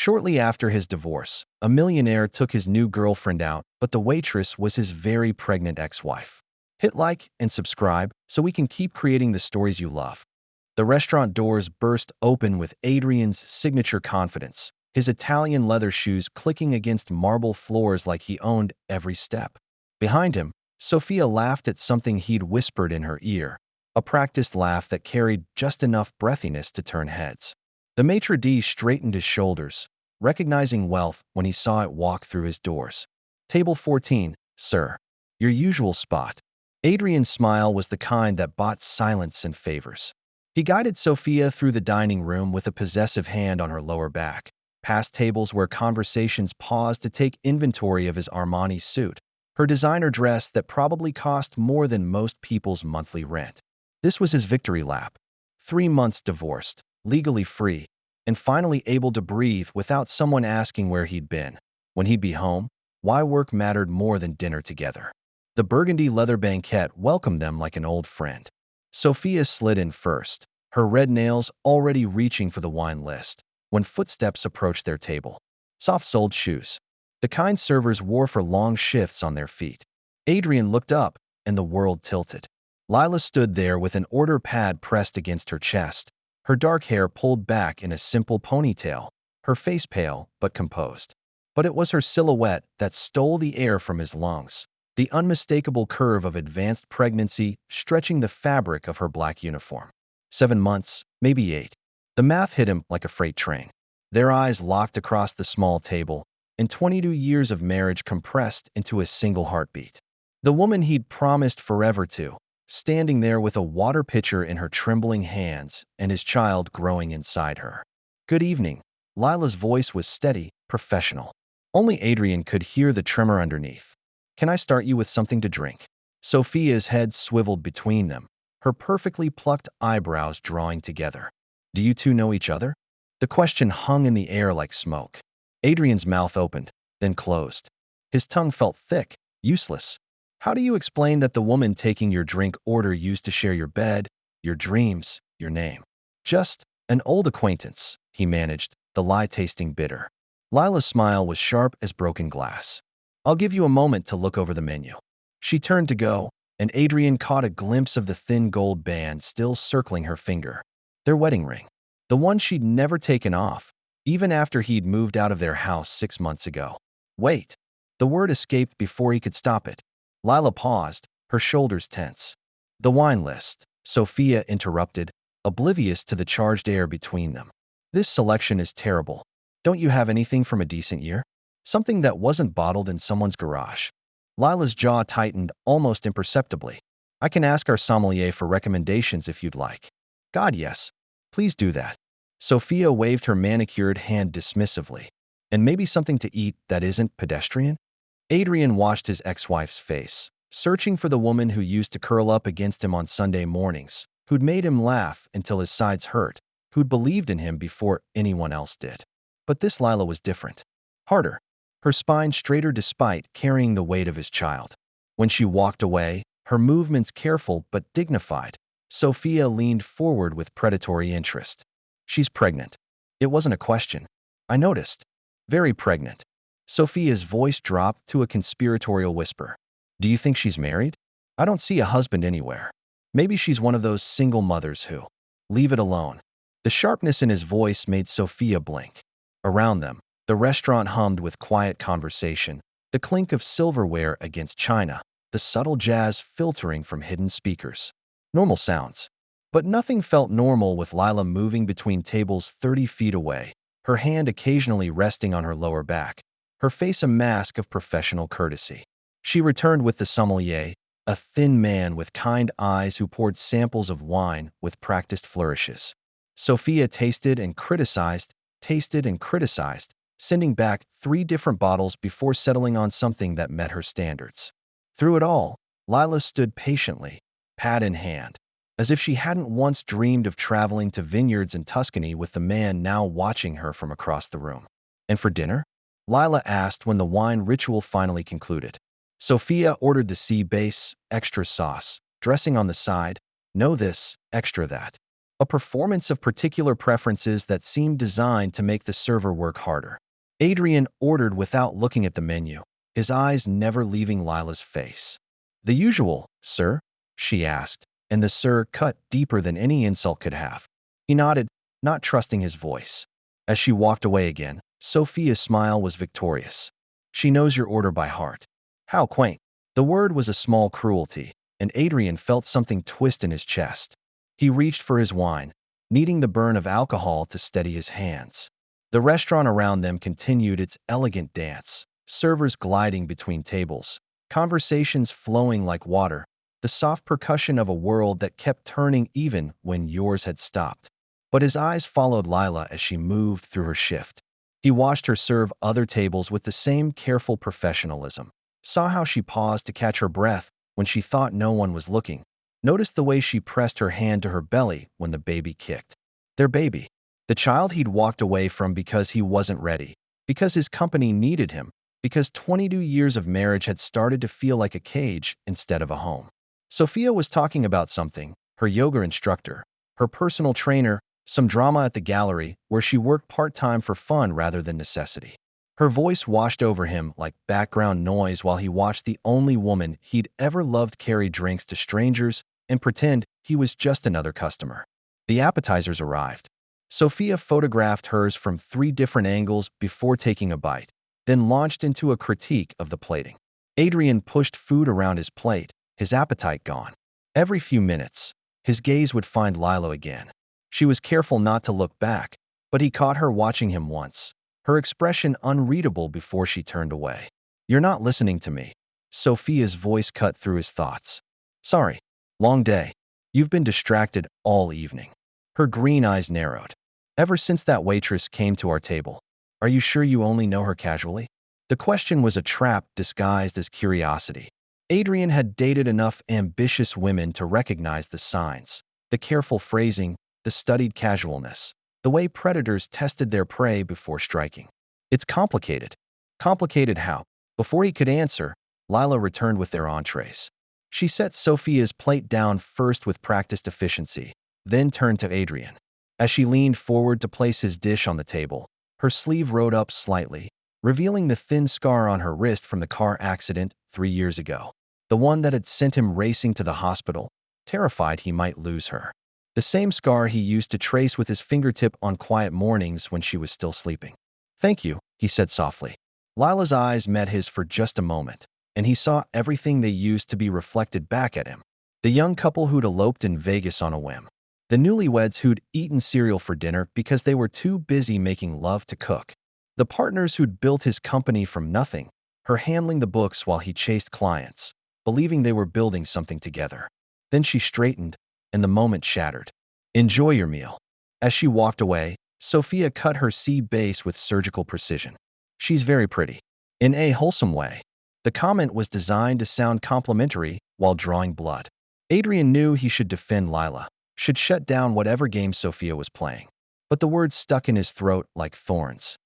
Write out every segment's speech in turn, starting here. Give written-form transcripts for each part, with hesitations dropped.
Shortly after his divorce, a millionaire took his new girlfriend out, but the waitress was his very pregnant ex-wife. Hit like and subscribe so we can keep creating the stories you love. The restaurant doors burst open with Adrian's signature confidence, his Italian leather shoes clicking against marble floors like he owned every step. Behind him, Sophia laughed at something he'd whispered in her ear, a practiced laugh that carried just enough breathiness to turn heads. The maitre d' straightened his shoulders, recognizing wealth when he saw it walk through his doors. Table 14, sir. Your usual spot. Adrian's smile was the kind that bought silence and favors. He guided Sophia through the dining room with a possessive hand on her lower back, past tables where conversations paused to take inventory of his Armani suit, her designer dress that probably cost more than most people's monthly rent. This was his victory lap. 3 months divorced, legally free, and finally able to breathe without someone asking where he'd been. When he'd be home, why work mattered more than dinner together. The burgundy leather banquette welcomed them like an old friend. Sophia slid in first, her red nails already reaching for the wine list, when footsteps approached their table. Soft-soled shoes, the kind servers wore for long shifts on their feet. Adrian looked up, and the world tilted. Lila stood there with an order pad pressed against her chest, her dark hair pulled back in a simple ponytail, her face pale but composed. But it was her silhouette that stole the air from his lungs, the unmistakable curve of advanced pregnancy stretching the fabric of her black uniform. 7 months, maybe 8. The math hit him like a freight train. Their eyes locked across the small table, and 22 years of marriage compressed into a single heartbeat. The woman he'd promised forever to, standing there with a water pitcher in her trembling hands and his child growing inside her. Good evening. Lila's voice was steady, professional. Only Adrian could hear the tremor underneath. Can I start you with something to drink? Sophia's head swiveled between them, her perfectly plucked eyebrows drawing together. Do you two know each other? The question hung in the air like smoke. Adrian's mouth opened, then closed. His tongue felt thick, useless. How do you explain that the woman taking your drink order used to share your bed, your dreams, your name? Just an old acquaintance, he managed, the lie tasting bitter. Lila's smile was sharp as broken glass. I'll give you a moment to look over the menu. She turned to go, and Adrian caught a glimpse of the thin gold band still circling her finger. Their wedding ring. The one she'd never taken off, even after he'd moved out of their house 6 months ago. Wait. The word escaped before he could stop it. Lila paused, her shoulders tense. The wine list, Sophia interrupted, oblivious to the charged air between them. This selection is terrible. Don't you have anything from a decent year? Something that wasn't bottled in someone's garage. Lila's jaw tightened almost imperceptibly. I can ask our sommelier for recommendations if you'd like. God, yes. Please do that. Sophia waved her manicured hand dismissively. And maybe something to eat that isn't pedestrian? Adrian watched his ex-wife's face, searching for the woman who used to curl up against him on Sunday mornings, who'd made him laugh until his sides hurt, who'd believed in him before anyone else did. But this Lila was different. Harder. Her spine straighter despite carrying the weight of his child. When she walked away, her movements careful but dignified, Sophia leaned forward with predatory interest. She's pregnant. It wasn't a question. I noticed. Very pregnant. Sophia's voice dropped to a conspiratorial whisper. Do you think she's married? I don't see a husband anywhere. Maybe she's one of those single mothers who. Leave it alone. The sharpness in his voice made Sophia blink. Around them, the restaurant hummed with quiet conversation, the clink of silverware against china, the subtle jazz filtering from hidden speakers. Normal sounds. But nothing felt normal with Lila moving between tables 30 feet away, her hand occasionally resting on her lower back, her face a mask of professional courtesy. She returned with the sommelier, a thin man with kind eyes who poured samples of wine with practiced flourishes. Sophia tasted and criticized, sending back 3 different bottles before settling on something that met her standards. Through it all, Lila stood patiently, pad in hand, as if she hadn't once dreamed of traveling to vineyards in Tuscany with the man now watching her from across the room. And for dinner? Lila asked when the wine ritual finally concluded. Sophia ordered the sea base, extra sauce, dressing on the side, no this, extra that. a performance of particular preferences that seemed designed to make the server work harder. Adrian ordered without looking at the menu, his eyes never leaving Lila's face. "The usual, sir?" she asked, and the sir cut deeper than any insult could have. He nodded, not trusting his voice. As she walked away again, Sophia's smile was victorious. "She knows your order by heart." How quaint. The word was a small cruelty, and Adrian felt something twist in his chest. He reached for his wine, needing the burn of alcohol to steady his hands. The restaurant around them continued its elegant dance, servers gliding between tables, conversations flowing like water, the soft percussion of a world that kept turning even when yours had stopped. But his eyes followed Lila as she moved through her shift. He watched her serve other tables with the same careful professionalism, saw how she paused to catch her breath when she thought no one was looking, noticed the way she pressed her hand to her belly when the baby kicked. Their baby. The child he'd walked away from because he wasn't ready, because his company needed him, because 22 years of marriage had started to feel like a cage instead of a home. Sophia was talking about something, her yoga instructor, her personal trainer, some drama at the gallery where she worked part-time for fun rather than necessity. Her voice washed over him like background noise while he watched the only woman he'd ever loved carry drinks to strangers and pretend he was just another customer. The appetizers arrived. Sophia photographed hers from 3 different angles before taking a bite, then launched into a critique of the plating. Adrian pushed food around his plate, his appetite gone. Every few minutes, his gaze would find Lila again. She was careful not to look back, but he caught her watching him once, her expression unreadable before she turned away. "You're not listening to me." Sophia's voice cut through his thoughts. "Sorry. Long day. You've been distracted all evening." Her green eyes narrowed. "Ever since that waitress came to our table. Are you sure you only know her casually?" The question was a trap disguised as curiosity. Adrian had dated enough ambitious women to recognize the signs, the careful phrasing, the studied casualness, the way predators tested their prey before striking. "It's complicated." Complicated how? Before he could answer, Lila returned with their entrees. She set Sophia's plate down first with practiced efficiency, then turned to Adrian. As she leaned forward to place his dish on the table, her sleeve rode up slightly, revealing the thin scar on her wrist from the car accident 3 years ago, the one that had sent him racing to the hospital, terrified he might lose her. The same scar he used to trace with his fingertip on quiet mornings when she was still sleeping. "Thank you," he said softly. Lila's eyes met his for just a moment, and he saw everything they used to be reflected back at him. The young couple who'd eloped in Vegas on a whim. The newlyweds who'd eaten cereal for dinner because they were too busy making love to cook. The partners who'd built his company from nothing, her handling the books while he chased clients, believing they were building something together. Then she straightened, and the moment shattered. "Enjoy your meal." As she walked away, Sophia cut her sea base with surgical precision. "She's very pretty." In a wholesome way. The comment was designed to sound complimentary while drawing blood. Adrian knew he should defend Lila, should shut down whatever game Sophia was playing. But the words stuck in his throat like thorns.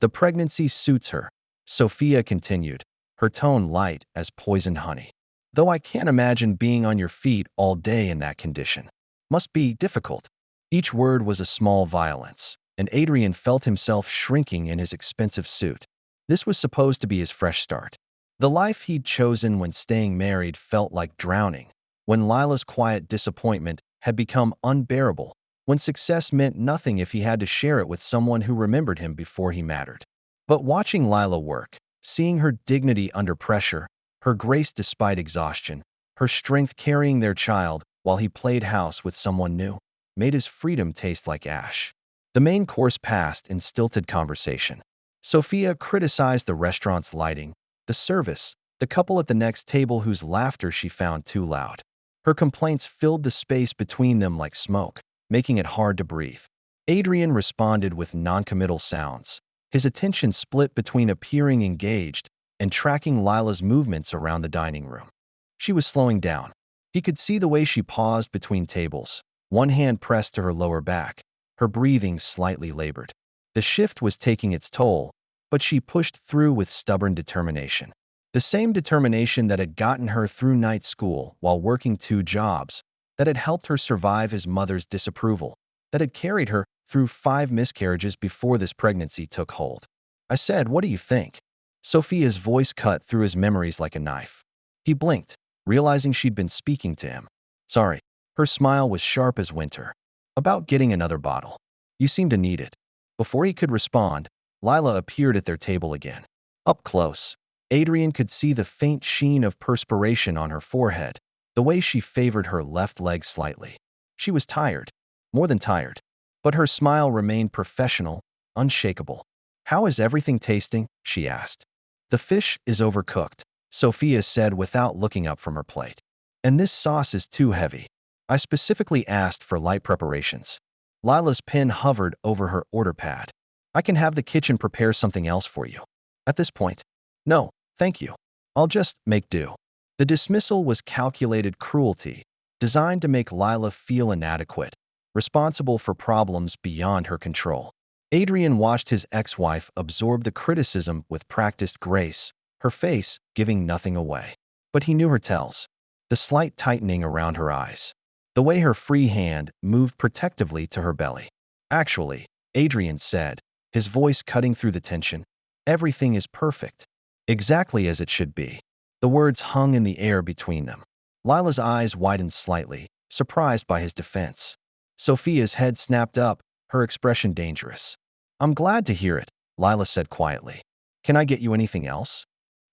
"The pregnancy suits her," Sophia continued, her tone light as poisoned honey. "Though I can't imagine being on your feet all day in that condition. Must be difficult." Each word was a small violence, and Adrian felt himself shrinking in his expensive suit. This was supposed to be his fresh start. The life he'd chosen when staying married felt like drowning, when Lila's quiet disappointment had become unbearable, when success meant nothing if he had to share it with someone who remembered him before he mattered. But watching Lila work, seeing her dignity under pressure, her grace despite exhaustion, her strength carrying their child while he played house with someone new, made his freedom taste like ash. The main course passed in stilted conversation. Sophia criticized the restaurant's lighting, the service, the couple at the next table whose laughter she found too loud. Her complaints filled the space between them like smoke, making it hard to breathe. Adrian responded with noncommittal sounds, his attention split between appearing engaged and tracking Lila's movements around the dining room. She was slowing down. He could see the way she paused between tables, one hand pressed to her lower back, her breathing slightly labored. The shift was taking its toll, but she pushed through with stubborn determination. The same determination that had gotten her through night school while working 2 jobs, that had helped her survive his mother's disapproval, that had carried her through 5 miscarriages before this pregnancy took hold. I said, "What do you think?" Sophia's voice cut through his memories like a knife. He blinked, realizing she'd been speaking to him. "Sorry." Her smile was sharp as winter. "About getting another bottle. You seem to need it." Before he could respond, Lila appeared at their table again. Up close, Adrian could see the faint sheen of perspiration on her forehead, the way she favored her left leg slightly. She was tired, more than tired, but her smile remained professional, unshakable. "How is everything tasting?" she asked. "The fish is overcooked," Sophia said without looking up from her plate. "And this sauce is too heavy. I specifically asked for light preparations." Lila's pen hovered over her order pad. "I can have the kitchen prepare something else for you." At this point, "No, thank you. I'll just make do." The dismissal was calculated cruelty, designed to make Lila feel inadequate, responsible for problems beyond her control. Adrian watched his ex-wife absorb the criticism with practiced grace, her face giving nothing away. But he knew her tells. The slight tightening around her eyes. The way her free hand moved protectively to her belly. "Actually," Adrian said, his voice cutting through the tension, "everything is perfect. Exactly as it should be." The words hung in the air between them. Lila's eyes widened slightly, surprised by his defense. Sophia's head snapped up, her expression dangerous. "I'm glad to hear it," Lila said quietly. "Can I get you anything else?"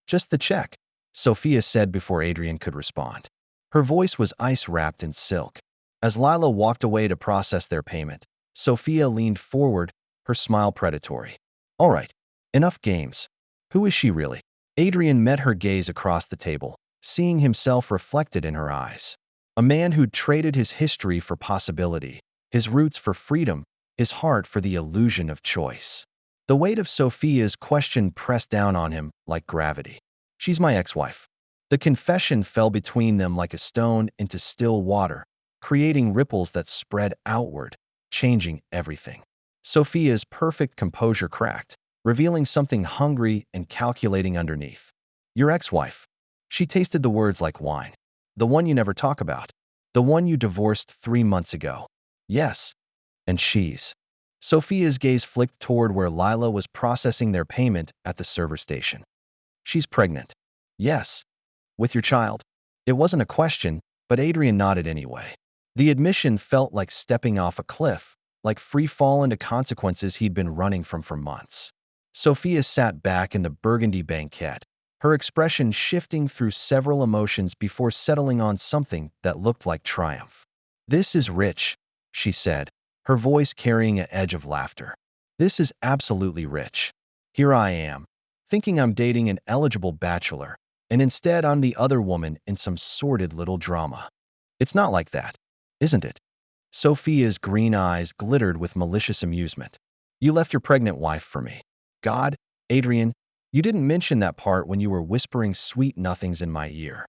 "Just the check," Sophia said before Adrian could respond. Her voice was ice-wrapped in silk. As Lila walked away to process their payment, Sophia leaned forward, her smile predatory. "All right, enough games. Who is she really?" Adrian met her gaze across the table, seeing himself reflected in her eyes. A man who'd traded his history for possibility, his roots for freedom, his heart for the illusion of choice. The weight of Sophia's question pressed down on him like gravity. "She's my ex-wife." The confession fell between them like a stone into still water, creating ripples that spread outward, changing everything. Sophia's perfect composure cracked, revealing something hungry and calculating underneath. "Your ex-wife." She tasted the words like wine. "The one you never talk about. The one you divorced 3 months ago." "Yes. And she's." Sophia's gaze flicked toward where Lila was processing their payment at the server station. "She's pregnant." "Yes. With your child." It wasn't a question, but Adrian nodded anyway. The admission felt like stepping off a cliff, like free fall into consequences he'd been running from for months. Sophia sat back in the burgundy banquette, her expression shifting through several emotions before settling on something that looked like triumph. "This is rich," she said, her voice carrying an edge of laughter. "This is absolutely rich. Here I am, thinking I'm dating an eligible bachelor, and instead I'm the other woman in some sordid little drama. It's not like that, isn't it?" Sophia's green eyes glittered with malicious amusement. "You left your pregnant wife for me. God, Adrian, you didn't mention that part when you were whispering sweet nothings in my ear.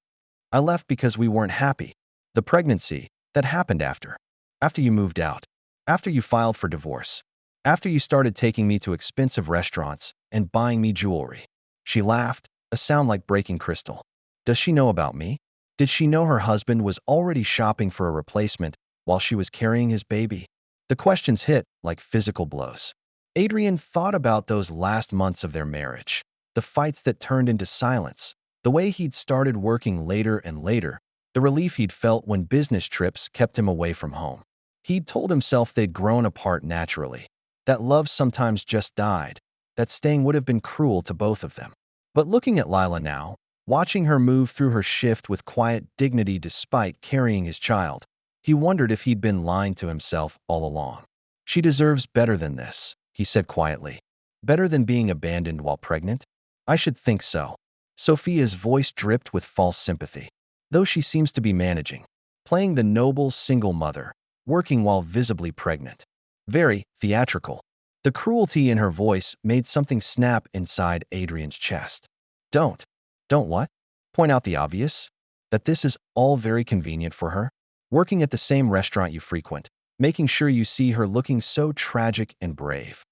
I left because we weren't happy. The pregnancy, that happened after. After you moved out. After you filed for divorce. After you started taking me to expensive restaurants and buying me jewelry." She laughed, a sound like breaking crystal. Does she know about me? Did she know her husband was already shopping for a replacement while she was carrying his baby? The questions hit like physical blows. Adrian thought about those last months of their marriage, the fights that turned into silence, the way he'd started working later and later, the relief he'd felt when business trips kept him away from home. He'd told himself they'd grown apart naturally, that love sometimes just died, that staying would have been cruel to both of them. But looking at Lila now, watching her move through her shift with quiet dignity despite carrying his child, he wondered if he'd been lying to himself all along. "She deserves better than this," he said quietly. "Better than being abandoned while pregnant? I should think so." Sophia's voice dripped with false sympathy. "Though she seems to be managing, playing the noble single mother, working while visibly pregnant. Very theatrical." The cruelty in her voice made something snap inside Adrian's chest. Don't what? Point out the obvious? That this is all very convenient for her? Working at the same restaurant you frequent, making sure you see her looking so tragic and brave.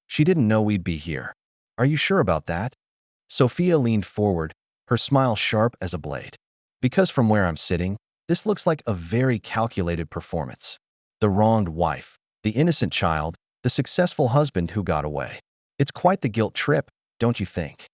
She didn't know we'd be here. Are you sure about that?" Sophia leaned forward, her smile sharp as a blade. "Because from where I'm sitting, this looks like a very calculated performance. The wronged wife, The innocent child, the successful husband who got away. It's quite the guilt trip, don't you think?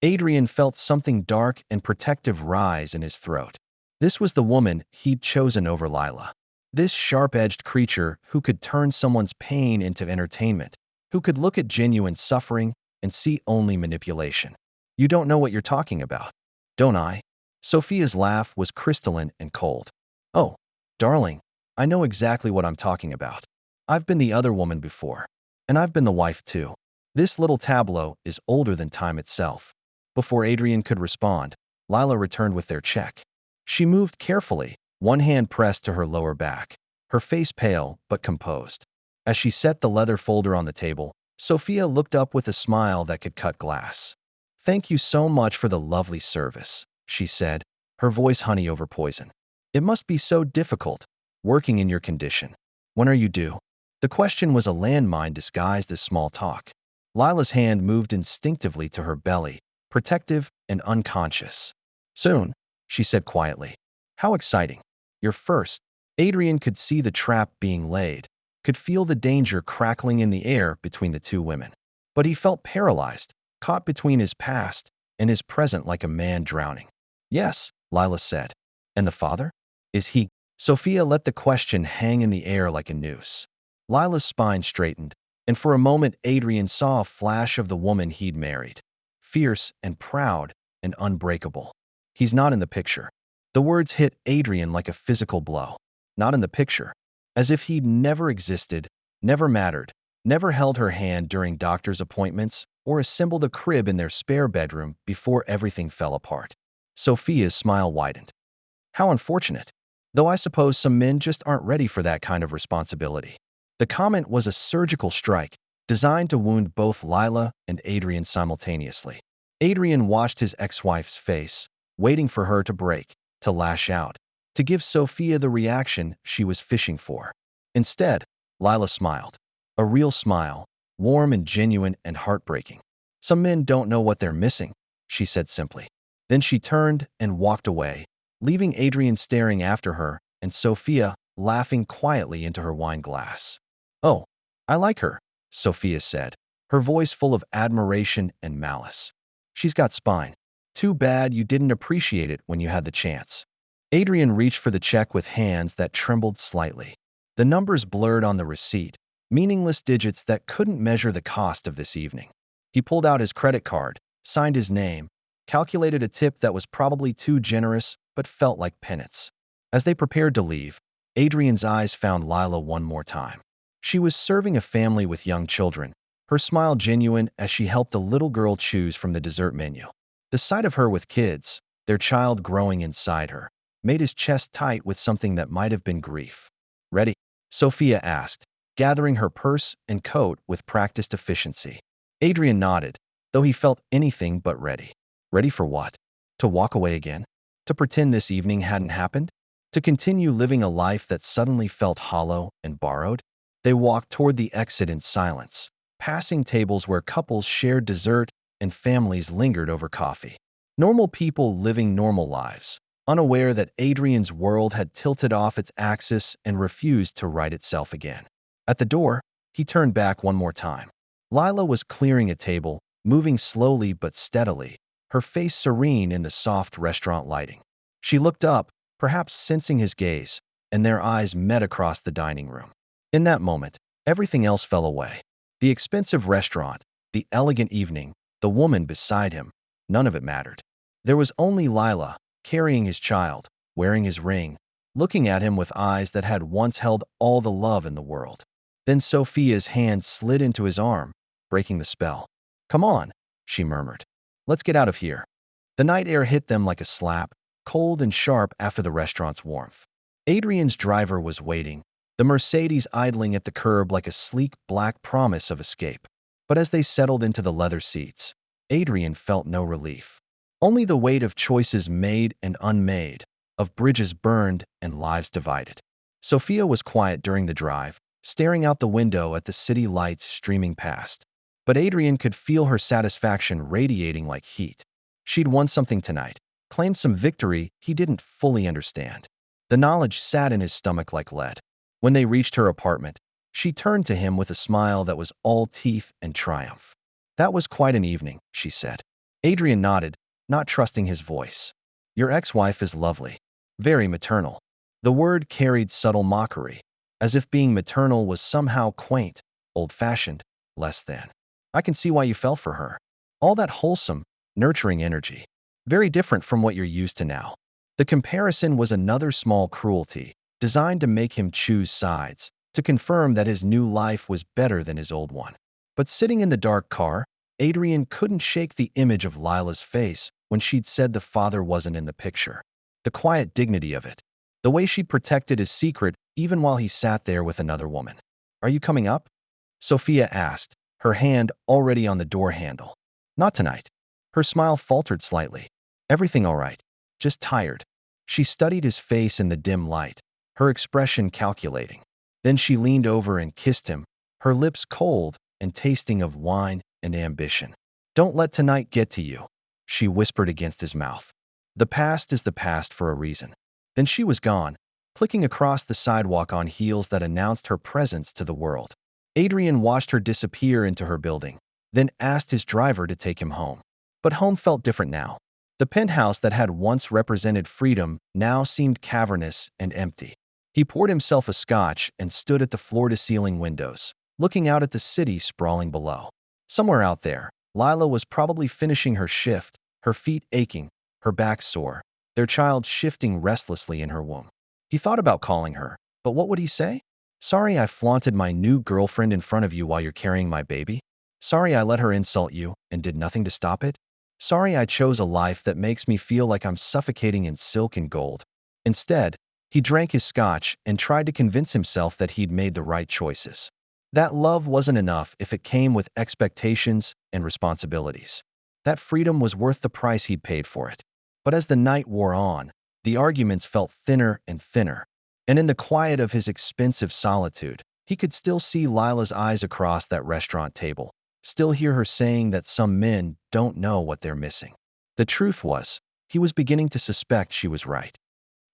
Adrian felt something dark and protective rise in his throat. This was the woman he'd chosen over Lila. This sharp-edged creature who could turn someone's pain into entertainment, who could look at genuine suffering and see only manipulation. You don't know what you're talking about, don't I? Sophia's laugh was crystalline and cold. Oh, darling, I know exactly what I'm talking about. I've been the other woman before, and I've been the wife too. This little tableau is older than time itself. Before Adrian could respond, Lila returned with their check. She moved carefully, one hand pressed to her lower back, her face pale but composed. As she set the leather folder on the table, Sophia looked up with a smile that could cut glass. "Thank you so much for the lovely service," she said, her voice honey over poison. "It must be so difficult, working in your condition. When are you due?" The question was a landmine disguised as small talk. Lila's hand moved instinctively to her belly, protective and unconscious. "Soon," she said quietly. "How exciting. You're first." Adrian could see the trap being laid, could feel the danger crackling in the air between the two women. But he felt paralyzed, caught between his past and his present like a man drowning. "Yes," Lila said. "And the father? Is he?" Sophia let the question hang in the air like a noose. Lila's spine straightened, and for a moment Adrian saw a flash of the woman he'd married. Fierce and proud and unbreakable. "He's not in the picture." The words hit Adrian like a physical blow. Not in the picture. As if he'd never existed, never mattered, never held her hand during doctor's appointments, or assembled a crib in their spare bedroom before everything fell apart. Sophia's smile widened. "How unfortunate. Though I suppose some men just aren't ready for that kind of responsibility." The comment was a surgical strike, designed to wound both Lila and Adrian simultaneously. Adrian watched his ex-wife's face, waiting for her to break, to lash out, to give Sophia the reaction she was fishing for. Instead, Lila smiled. A real smile, warm and genuine and heartbreaking. "Some men don't know what they're missing," she said simply. Then she turned and walked away, leaving Adrian staring after her and Sophia laughing quietly into her wine glass. "Oh, I like her," Sophia said, her voice full of admiration and malice. "She's got spine. Too bad you didn't appreciate it when you had the chance." Adrian reached for the check with hands that trembled slightly. The numbers blurred on the receipt, meaningless digits that couldn't measure the cost of this evening. He pulled out his credit card, signed his name, calculated a tip that was probably too generous but felt like penance. As they prepared to leave, Adrian's eyes found Lila one more time. She was serving a family with young children, her smile genuine as she helped a little girl choose from the dessert menu. The sight of her with kids, their child growing inside her, made his chest tight with something that might have been grief. "Ready?" Sophia asked, gathering her purse and coat with practiced efficiency. Adrian nodded, though he felt anything but ready. Ready for what? To walk away again? To pretend this evening hadn't happened? To continue living a life that suddenly felt hollow and borrowed? They walked toward the exit in silence, passing tables where couples shared dessert and families lingered over coffee. Normal people living normal lives, unaware that Adrian's world had tilted off its axis and refused to right itself again. At the door, he turned back one more time. Lila was clearing a table, moving slowly but steadily, her face serene in the soft restaurant lighting. She looked up, perhaps sensing his gaze, and their eyes met across the dining room. In that moment, everything else fell away. The expensive restaurant, the elegant evening, the woman beside him, none of it mattered. There was only Lila, carrying his child, wearing his ring, looking at him with eyes that had once held all the love in the world. Then Sophia's hand slid into his arm, breaking the spell. "Come on," she murmured. "Let's get out of here." The night air hit them like a slap, cold and sharp after the restaurant's warmth. Adrian's driver was waiting, the Mercedes idling at the curb like a sleek black promise of escape. But as they settled into the leather seats, Adrian felt no relief. Only the weight of choices made and unmade, of bridges burned and lives divided. Sophia was quiet during the drive, staring out the window at the city lights streaming past. But Adrian could feel her satisfaction radiating like heat. She'd won something tonight, claimed some victory he didn't fully understand. The knowledge sat in his stomach like lead. When they reached her apartment, She turned to him with a smile that was all teeth and triumph. "That was quite an evening," she said. Adrian nodded, not trusting his voice. "Your ex-wife is lovely. Very maternal." The word carried subtle mockery, as if being maternal was somehow quaint, old-fashioned, less than. "I can see why you fell for her. All that wholesome, nurturing energy. Very different from what you're used to now." The comparison was another small cruelty, designed to make him choose sides, to confirm that his new life was better than his old one. But sitting in the dark car, Adrian couldn't shake the image of Lila's face when she'd said the father wasn't in the picture. The quiet dignity of it. The way she'd protected his secret even while he sat there with another woman. "Are you coming up?" Sophia asked, her hand already on the door handle. "Not tonight." Her smile faltered slightly. "Everything all right. Just tired." She studied his face in the dim light, her expression calculating. Then she leaned over and kissed him, her lips cold and tasting of wine and ambition. "Don't let tonight get to you," she whispered against his mouth. "The past is the past for a reason." Then she was gone, clicking across the sidewalk on heels that announced her presence to the world. Adrian watched her disappear into her building, then asked his driver to take him home. But home felt different now. The penthouse that had once represented freedom now seemed cavernous and empty. He poured himself a scotch and stood at the floor-to-ceiling windows, looking out at the city sprawling below. Somewhere out there, Lila was probably finishing her shift, her feet aching, her back sore, their child shifting restlessly in her womb. He thought about calling her, but what would he say? "Sorry I flaunted my new girlfriend in front of you while you're carrying my baby? Sorry I let her insult you and did nothing to stop it? Sorry I chose a life that makes me feel like I'm suffocating in silk and gold." Instead, he drank his scotch and tried to convince himself that he'd made the right choices. That love wasn't enough if it came with expectations and responsibilities. That freedom was worth the price he'd paid for it. But as the night wore on, the arguments felt thinner and thinner. And in the quiet of his expensive solitude, he could still see Lila's eyes across that restaurant table, still hear her saying that some men don't know what they're missing. The truth was, he was beginning to suspect she was right.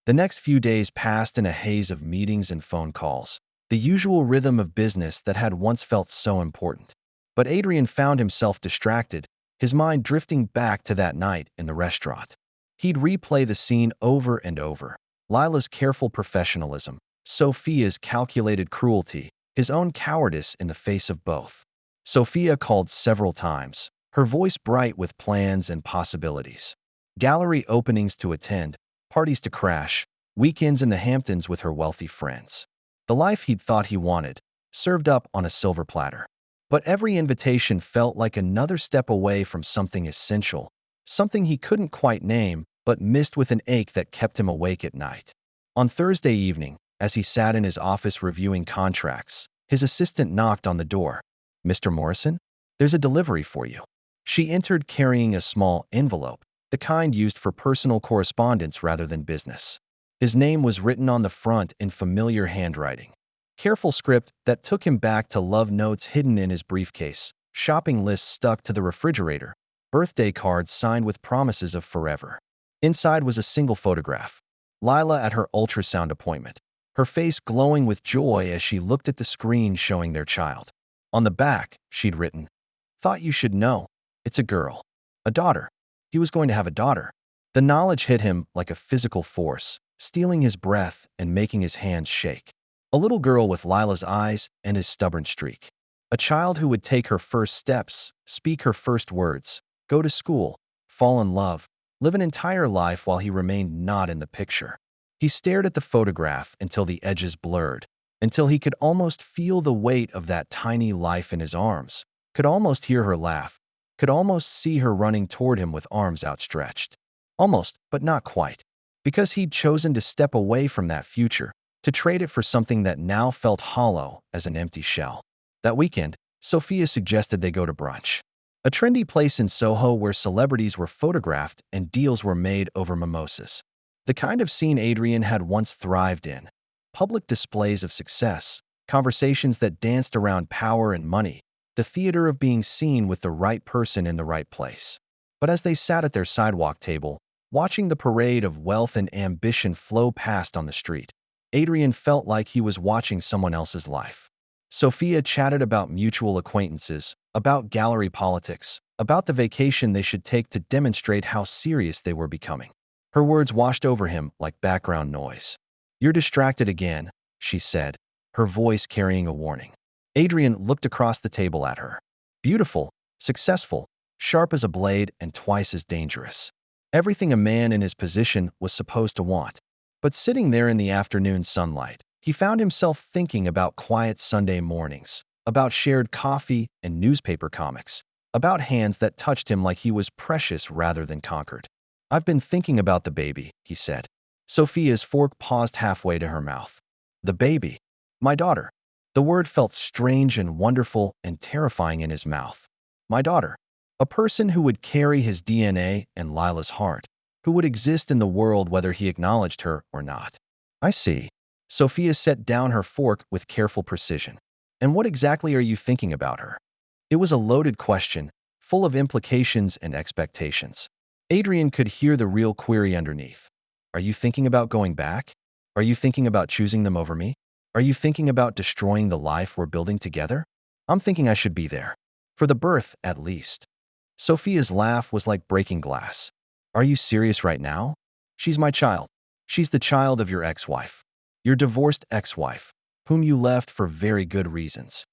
The next few days passed in a haze of meetings and phone calls, the usual rhythm of business that had once felt so important. But Adrian found himself distracted, his mind drifting back to that night in the restaurant. He'd replay the scene over and over. Lila's careful professionalism, Sophia's calculated cruelty, his own cowardice in the face of both. Sophia called several times, her voice bright with plans and possibilities. Gallery openings to attend, parties to crash, weekends in the Hamptons with her wealthy friends. The life he'd thought he wanted, served up on a silver platter. But every invitation felt like another step away from something essential, something he couldn't quite name, but missed with an ache that kept him awake at night. On Thursday evening, as he sat in his office reviewing contracts, his assistant knocked on the door. "Mr. Morrison, there's a delivery for you." She entered carrying a small envelope, the kind used for personal correspondence rather than business. His name was written on the front in familiar handwriting. Careful script that took him back to love notes hidden in his briefcase, shopping lists stuck to the refrigerator, birthday cards signed with promises of forever. Inside was a single photograph. Lila at her ultrasound appointment, her face glowing with joy as she looked at the screen showing their child. On the back, she'd written, "Thought you should know. It's a girl. A daughter." He was going to have a daughter. The knowledge hit him like a physical force, stealing his breath and making his hands shake. A little girl with Lila's eyes and his stubborn streak. A child who would take her first steps, speak her first words, go to school, fall in love, live an entire life while he remained not in the picture. He stared at the photograph until the edges blurred, until he could almost feel the weight of that tiny life in his arms, could almost hear her laugh, could almost see her running toward him with arms outstretched. Almost, but not quite. Because he'd chosen to step away from that future, to trade it for something that now felt hollow as an empty shell. That weekend, Sophia suggested they go to brunch. A trendy place in Soho where celebrities were photographed and deals were made over mimosas. The kind of scene Adrian had once thrived in. Public displays of success, conversations that danced around power and money, the theater of being seen with the right person in the right place. But as they sat at their sidewalk table, watching the parade of wealth and ambition flow past on the street, Adrian felt like he was watching someone else's life. Sophia chatted about mutual acquaintances, about gallery politics, about the vacation they should take to demonstrate how serious they were becoming. Her words washed over him like background noise. "You're distracted again," she said, her voice carrying a warning. Adrian looked across the table at her. Beautiful, successful, sharp as a blade, and twice as dangerous. Everything a man in his position was supposed to want. But sitting there in the afternoon sunlight, he found himself thinking about quiet Sunday mornings, about shared coffee and newspaper comics, about hands that touched him like he was precious rather than conquered. "I've been thinking about the baby," he said. Sophia's fork paused halfway to her mouth. "The baby? My daughter." The word felt strange and wonderful and terrifying in his mouth. My daughter. A person who would carry his DNA and Lila's heart, who would exist in the world whether he acknowledged her or not. "I see." Sophia set down her fork with careful precision. "And what exactly are you thinking about her?" It was a loaded question, full of implications and expectations. Adrian could hear the real query underneath. "Are you thinking about going back? Are you thinking about choosing them over me? Are you thinking about destroying the life we're building together?" "I'm thinking I should be there. For the birth, at least." Sophia's laugh was like breaking glass. "Are you serious right now? She's my child. She's the child of your ex-wife. Your divorced ex-wife, whom you left for very good reasons."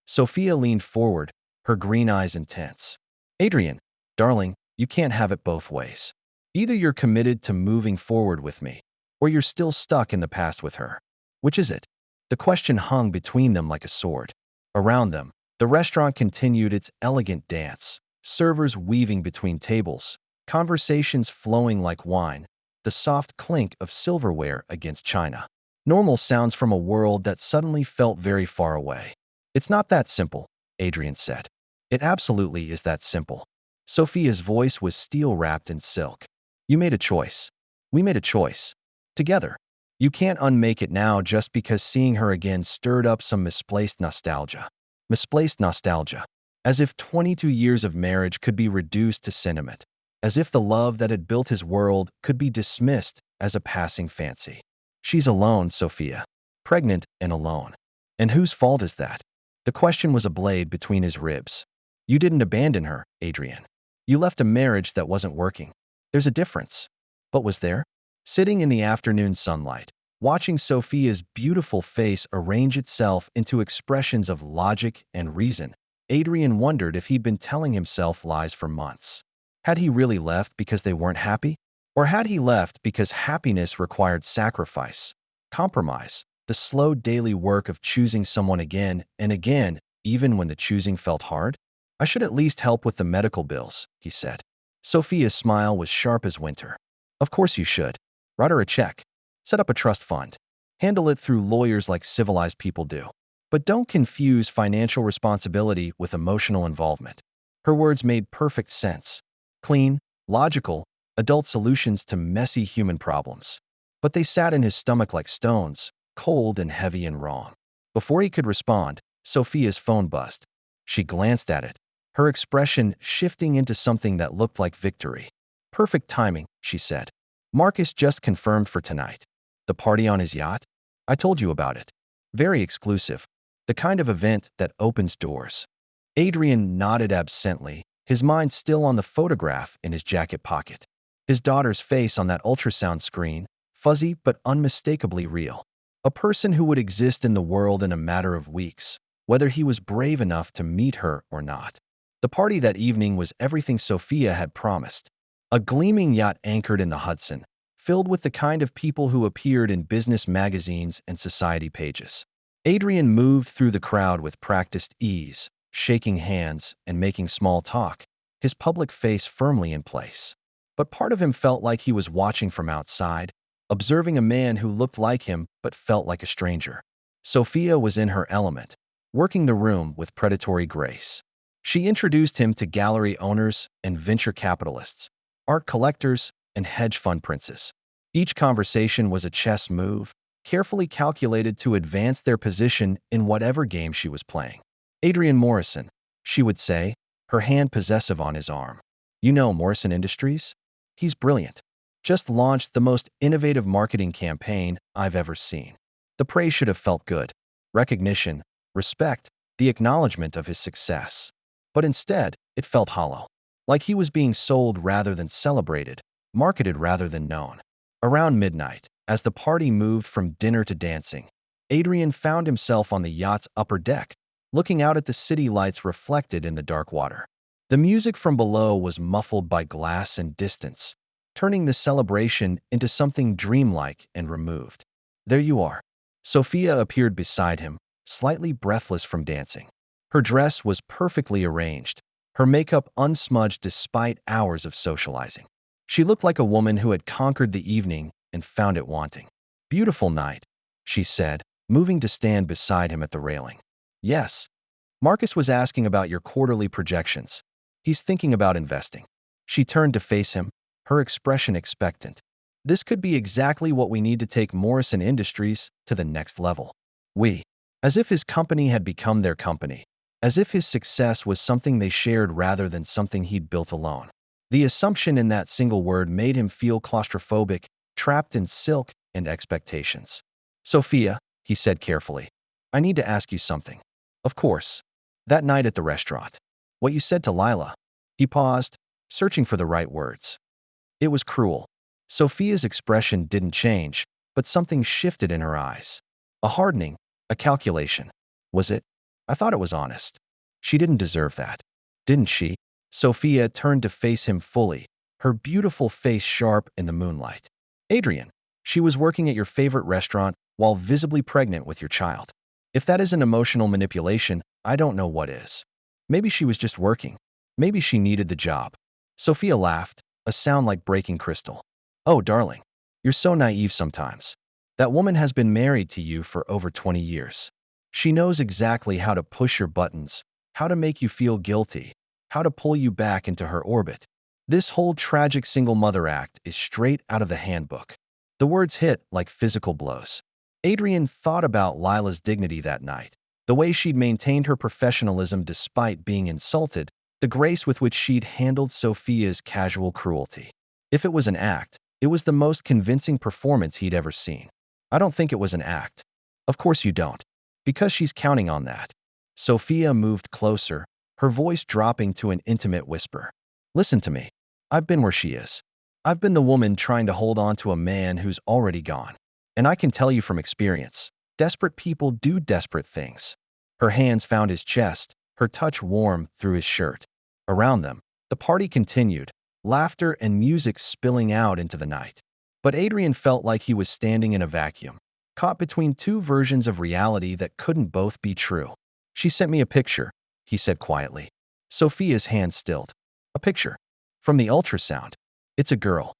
Sophia leaned forward, her green eyes intense. "Adrian, darling, you can't have it both ways. Either you're committed to moving forward with me, or you're still stuck in the past with her. Which is it?" The question hung between them like a sword. Around them, the restaurant continued its elegant dance, servers weaving between tables, conversations flowing like wine, the soft clink of silverware against china. Normal sounds from a world that suddenly felt very far away. "It's not that simple," Adrian said. "It absolutely is that simple." Sophia's voice was steel-wrapped in silk. "You made a choice. We made a choice. Together. You can't unmake it now just because seeing her again stirred up some misplaced nostalgia." Misplaced nostalgia. As if 22 years of marriage could be reduced to sentiment. As if the love that had built his world could be dismissed as a passing fancy. "She's alone, Sophia. Pregnant and alone. And whose fault is that?" The question was a blade between his ribs. "You didn't abandon her, Adrian. You left a marriage that wasn't working. There's a difference." But was there? Sitting in the afternoon sunlight, watching Sophia's beautiful face arrange itself into expressions of logic and reason, Adrian wondered if he'd been telling himself lies for months. Had he really left because they weren't happy? Or had he left because happiness required sacrifice, compromise, the slow daily work of choosing someone again and again, even when the choosing felt hard? "I should at least help with the medical bills," he said. Sophia's smile was sharp as winter. "Of course you should. Write her a check. Set up a trust fund. Handle it through lawyers like civilized people do. But don't confuse financial responsibility with emotional involvement." Her words made perfect sense. Clean, logical, adult solutions to messy human problems. But they sat in his stomach like stones, cold and heavy and wrong. Before he could respond, Sophia's phone buzzed. She glanced at it, her expression shifting into something that looked like victory. "Perfect timing," she said. "Marcus just confirmed for tonight. The party on his yacht? I told you about it. Very exclusive. The kind of event that opens doors." Adrian nodded absently, his mind still on the photograph in his jacket pocket. His daughter's face on that ultrasound screen, fuzzy but unmistakably real. A person who would exist in the world in a matter of weeks, whether he was brave enough to meet her or not. The party that evening was everything Sophia had promised. A gleaming yacht anchored in the Hudson, filled with the kind of people who appeared in business magazines and society pages. Adrian moved through the crowd with practiced ease, shaking hands and making small talk, his public face firmly in place. But part of him felt like he was watching from outside, observing a man who looked like him but felt like a stranger. Sophia was in her element, working the room with predatory grace. She introduced him to gallery owners and venture capitalists, art collectors and hedge fund princes. Each conversation was a chess move, carefully calculated to advance their position in whatever game she was playing. "Adrian Morrison," she would say, her hand possessive on his arm. "You know Morrison Industries? He's brilliant. Just launched the most innovative marketing campaign I've ever seen." The praise should have felt good. Recognition, respect, the acknowledgement of his success. But instead, it felt hollow, like he was being sold rather than celebrated, marketed rather than known. Around midnight, as the party moved from dinner to dancing, Adrian found himself on the yacht's upper deck, looking out at the city lights reflected in the dark water. The music from below was muffled by glass and distance, turning the celebration into something dreamlike and removed. There you are. Sophia appeared beside him, slightly breathless from dancing. Her dress was perfectly arranged, her makeup unsmudged despite hours of socializing. She looked like a woman who had conquered the evening and found it wanting. "Beautiful night," she said, moving to stand beside him at the railing. "Yes. Marcus was asking about your quarterly projections. He's thinking about investing." She turned to face him, her expression expectant. This could be exactly what we need to take Morrison Industries to the next level. As if his company had become their company, as if his success was something they shared rather than something he'd built alone. The assumption in that single word made him feel claustrophobic, trapped in silk and expectations. "Sophia," he said carefully, "I need to ask you something." "Of course." "That night at the restaurant. What you said to Lila." He paused, searching for the right words. It was cruel. Sophia's expression didn't change, but something shifted in her eyes. A hardening, a calculation. Was it? I thought it was honest. She didn't deserve that. Didn't she? Sophia turned to face him fully, her beautiful face sharp in the moonlight. "Adrian, she was working at your favorite restaurant while visibly pregnant with your child. If that isn't emotional manipulation, I don't know what is. Maybe she was just working. Maybe she needed the job." Sophia laughed, a sound like breaking crystal. "Oh, darling, you're so naive sometimes. That woman has been married to you for over 20 years. She knows exactly how to push your buttons, how to make you feel guilty, how to pull you back into her orbit. This whole tragic single mother act is straight out of the handbook." The words hit like physical blows. Adrian thought about Lila's dignity that night, the way she'd maintained her professionalism despite being insulted, the grace with which she'd handled Sophia's casual cruelty. If it was an act, it was the most convincing performance he'd ever seen. "I don't think it was an act." "Of course you don't. Because she's counting on that." Sophia moved closer, her voice dropping to an intimate whisper. "Listen to me. I've been where she is. I've been the woman trying to hold on to a man who's already gone. And I can tell you from experience, desperate people do desperate things." Her hands found his chest, her touch warm through his shirt. Around them, the party continued, laughter and music spilling out into the night. But Adrian felt like he was standing in a vacuum, caught between two versions of reality that couldn't both be true. "She sent me a picture," he said quietly. Sophia's hand stilled. "A picture? From the ultrasound? It's a girl."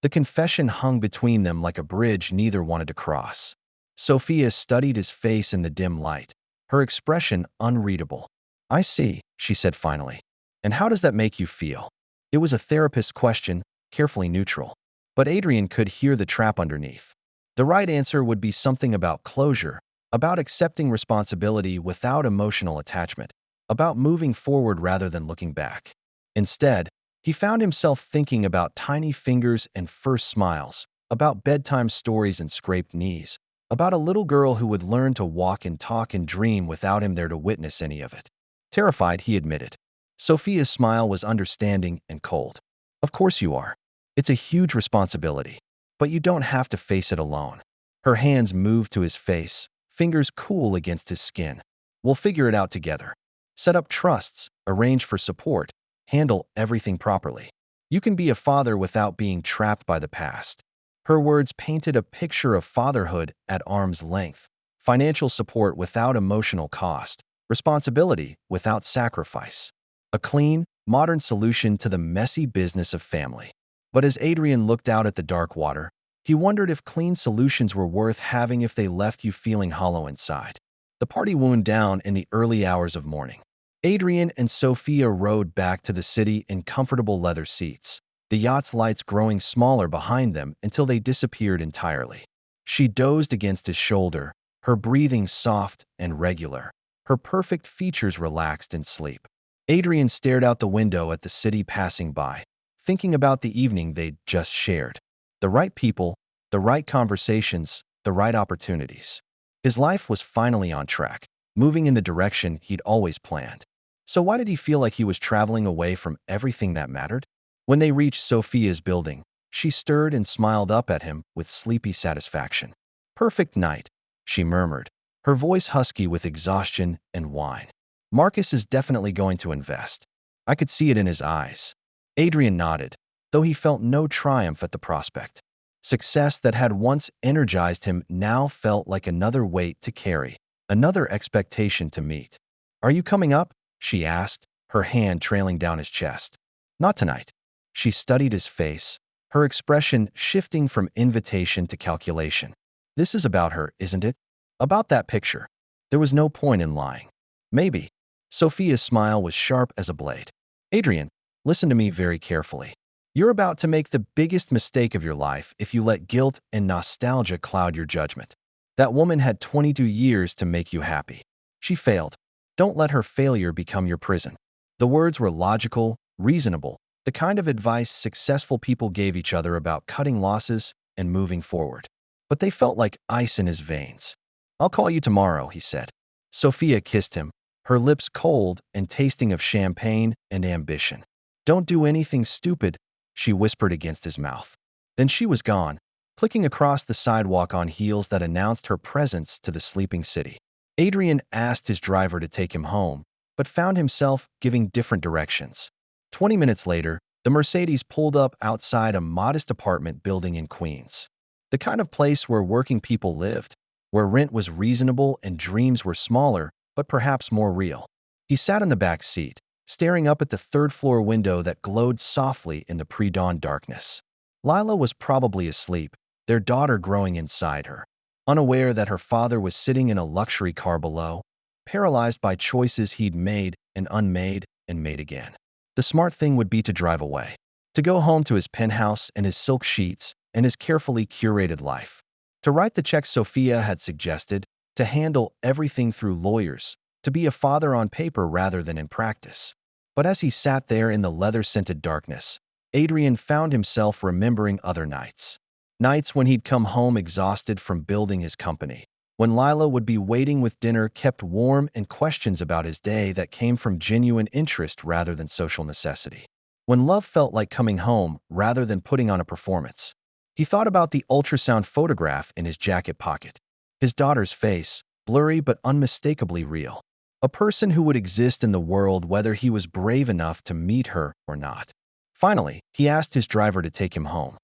The confession hung between them like a bridge neither wanted to cross. Sophia studied his face in the dim light, her expression unreadable. "I see," she said finally. "And how does that make you feel?" It was a therapist's question, carefully neutral. But Adrian could hear the trap underneath. The right answer would be something about closure, about accepting responsibility without emotional attachment, about moving forward rather than looking back. Instead, he found himself thinking about tiny fingers and first smiles, about bedtime stories and scraped knees, about a little girl who would learn to walk and talk and dream without him there to witness any of it. Terrified, he admitted. Sophia's smile was understanding and cold. "Of course you are. It's a huge responsibility, but you don't have to face it alone." Her hands moved to his face, fingers cool against his skin. "We'll figure it out together. Set up trusts, arrange for support, handle everything properly. You can be a father without being trapped by the past." Her words painted a picture of fatherhood at arm's length, financial support without emotional cost, responsibility without sacrifice. A clean, modern solution to the messy business of family. But as Adrian looked out at the dark water, he wondered if clean solutions were worth having if they left you feeling hollow inside. The party wound down in the early hours of morning. Adrian and Sophia rode back to the city in comfortable leather seats, the yacht's lights growing smaller behind them until they disappeared entirely. She dozed against his shoulder, her breathing soft and regular, her perfect features relaxed in sleep. Adrian stared out the window at the city passing by, thinking about the evening they'd just shared. The right people, the right conversations, the right opportunities. His life was finally on track, moving in the direction he'd always planned. So why did he feel like he was traveling away from everything that mattered? When they reached Sophia's building, she stirred and smiled up at him with sleepy satisfaction. "Perfect night," she murmured, her voice husky with exhaustion and wine. "Marcus is definitely going to invest. I could see it in his eyes." Adrian nodded, though he felt no triumph at the prospect. Success that had once energized him now felt like another weight to carry, another expectation to meet. "Are you coming up?" she asked, her hand trailing down his chest. "Not tonight." She studied his face, her expression shifting from invitation to calculation. "This is about her, isn't it? About that picture." There was no point in lying. "Maybe." Sophia's smile was sharp as a blade. "Adrian, listen to me very carefully. You're about to make the biggest mistake of your life if you let guilt and nostalgia cloud your judgment. That woman had 22 years to make you happy. She failed. Don't let her failure become your prison." The words were logical, reasonable, the kind of advice successful people gave each other about cutting losses and moving forward. But they felt like ice in his veins. "I'll call you tomorrow," he said. Sophia kissed him, her lips cold and tasting of champagne and ambition. "Don't do anything stupid," she whispered against his mouth. Then she was gone, clicking across the sidewalk on heels that announced her presence to the sleeping city. Adrian asked his driver to take him home, but found himself giving different directions. 20 minutes later, the Mercedes pulled up outside a modest apartment building in Queens. The kind of place where working people lived, where rent was reasonable and dreams were smaller, but perhaps more real. He sat in the back seat, staring up at the third-floor window that glowed softly in the pre-dawn darkness. Lila was probably asleep, their daughter growing inside her, unaware that her father was sitting in a luxury car below, paralyzed by choices he'd made and unmade and made again. The smart thing would be to drive away, to go home to his penthouse and his silk sheets and his carefully curated life, to write the checks Sophia had suggested, to handle everything through lawyers, to be a father on paper rather than in practice. But as he sat there in the leather-scented darkness, Adrian found himself remembering other nights. Nights when he'd come home exhausted from building his company, when Lila would be waiting with dinner kept warm and questions about his day that came from genuine interest rather than social necessity. When love felt like coming home rather than putting on a performance. He thought about the ultrasound photograph in his jacket pocket. His daughter's face, blurry but unmistakably real. A person who would exist in the world whether he was brave enough to meet her or not. Finally, he asked his driver to take him home.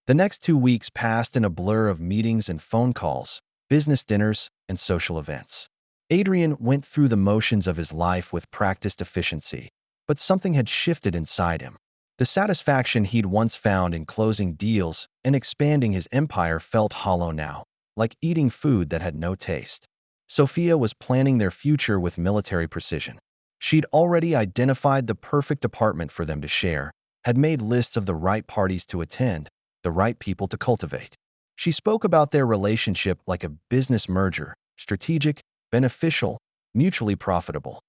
The next 2 weeks passed in a blur of meetings and phone calls, business dinners, and social events. Adrian went through the motions of his life with practiced efficiency, but something had shifted inside him. The satisfaction he'd once found in closing deals and expanding his empire felt hollow now, like eating food that had no taste. Sophia was planning their future with military precision. She'd already identified the perfect apartment for them to share, had made lists of the right parties to attend, the right people to cultivate. She spoke about their relationship like a business merger, strategic, beneficial, mutually profitable.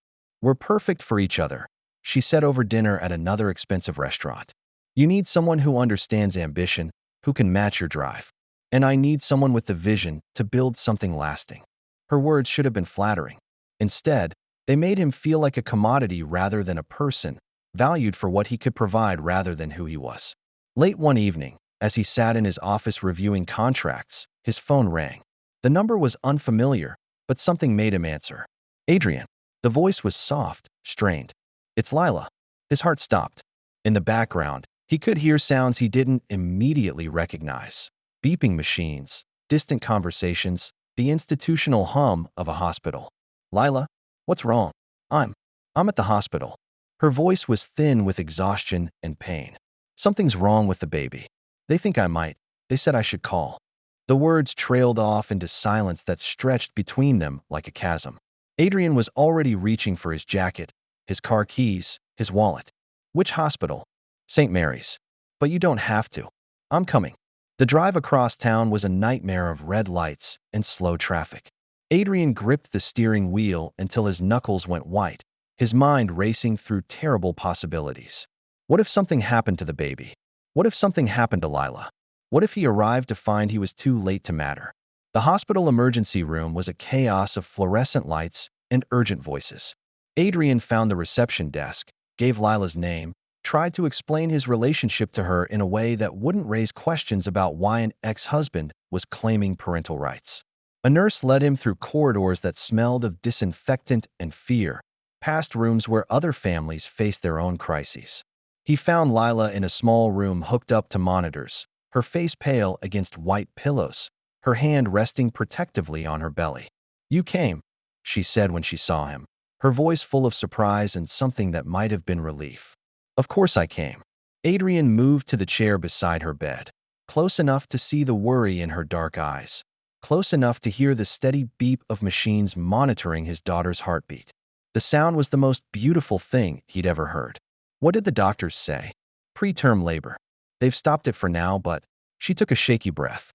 "We're perfect for each other," she said over dinner at another expensive restaurant. "You need someone who understands ambition, who can match your drive. And I need someone with the vision to build something lasting." Her words should have been flattering. Instead, they made him feel like a commodity rather than a person, valued for what he could provide rather than who he was. Late one evening, as he sat in his office reviewing contracts, his phone rang. The number was unfamiliar, but something made him answer. "Adrian." The voice was soft, strained. "It's Lila." His heart stopped. In the background, he could hear sounds he didn't immediately recognize. Beeping machines, distant conversations, the institutional hum of a hospital. "Lila, what's wrong?" I'm at the hospital." Her voice was thin with exhaustion and pain. "Something's wrong with the baby. They think I might. They said I should call." The words trailed off into silence that stretched between them like a chasm. Adrian was already reaching for his jacket, his car keys, his wallet. "Which hospital?" "St. Mary's." "But you don't have to. I'm coming." The drive across town was a nightmare of red lights and slow traffic. Adrian gripped the steering wheel until his knuckles went white, his mind racing through terrible possibilities. What if something happened to the baby? What if something happened to Lila? What if he arrived to find he was too late to matter? The hospital emergency room was a chaos of fluorescent lights, and urgent voices. Adrian found the reception desk, gave Lila's name, tried to explain his relationship to her in a way that wouldn't raise questions about why an ex-husband was claiming parental rights. A nurse led him through corridors that smelled of disinfectant and fear, past rooms where other families faced their own crises. He found Lila in a small room hooked up to monitors, her face pale against white pillows, her hand resting protectively on her belly. "You came," she said when she saw him, her voice full of surprise and something that might have been relief. "Of course I came." Adrian moved to the chair beside her bed, close enough to see the worry in her dark eyes, close enough to hear the steady beep of machines monitoring his daughter's heartbeat. The sound was the most beautiful thing he'd ever heard. "What did the doctors say?" "Preterm labor. They've stopped it for now, but..." She took a shaky breath.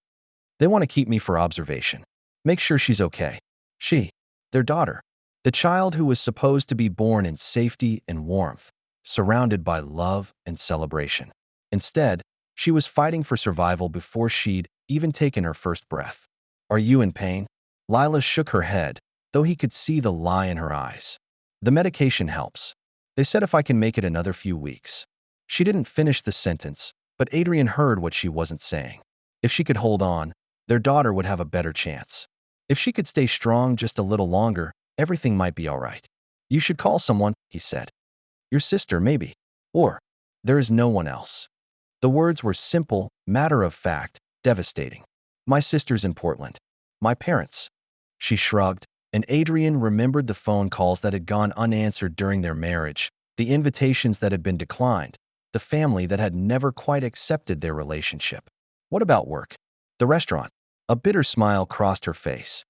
"They want to keep me for observation. Make sure she's okay." She, their daughter, the child who was supposed to be born in safety and warmth, surrounded by love and celebration. Instead, she was fighting for survival before she'd even taken her first breath. "Are you in pain?" Lila shook her head, though he could see the lie in her eyes. "The medication helps. They said if I can make it another few weeks." She didn't finish the sentence, but Adrian heard what she wasn't saying. If she could hold on, their daughter would have a better chance. If she could stay strong just a little longer, everything might be all right. "You should call someone," he said. "Your sister, maybe. Or, there is no one else." The words were simple, matter-of-fact, devastating. "My sister's in Portland. My parents." She shrugged, and Adrian remembered the phone calls that had gone unanswered during their marriage, the invitations that had been declined, the family that had never quite accepted their relationship. "What about work?" "The restaurant." A bitter smile crossed her face.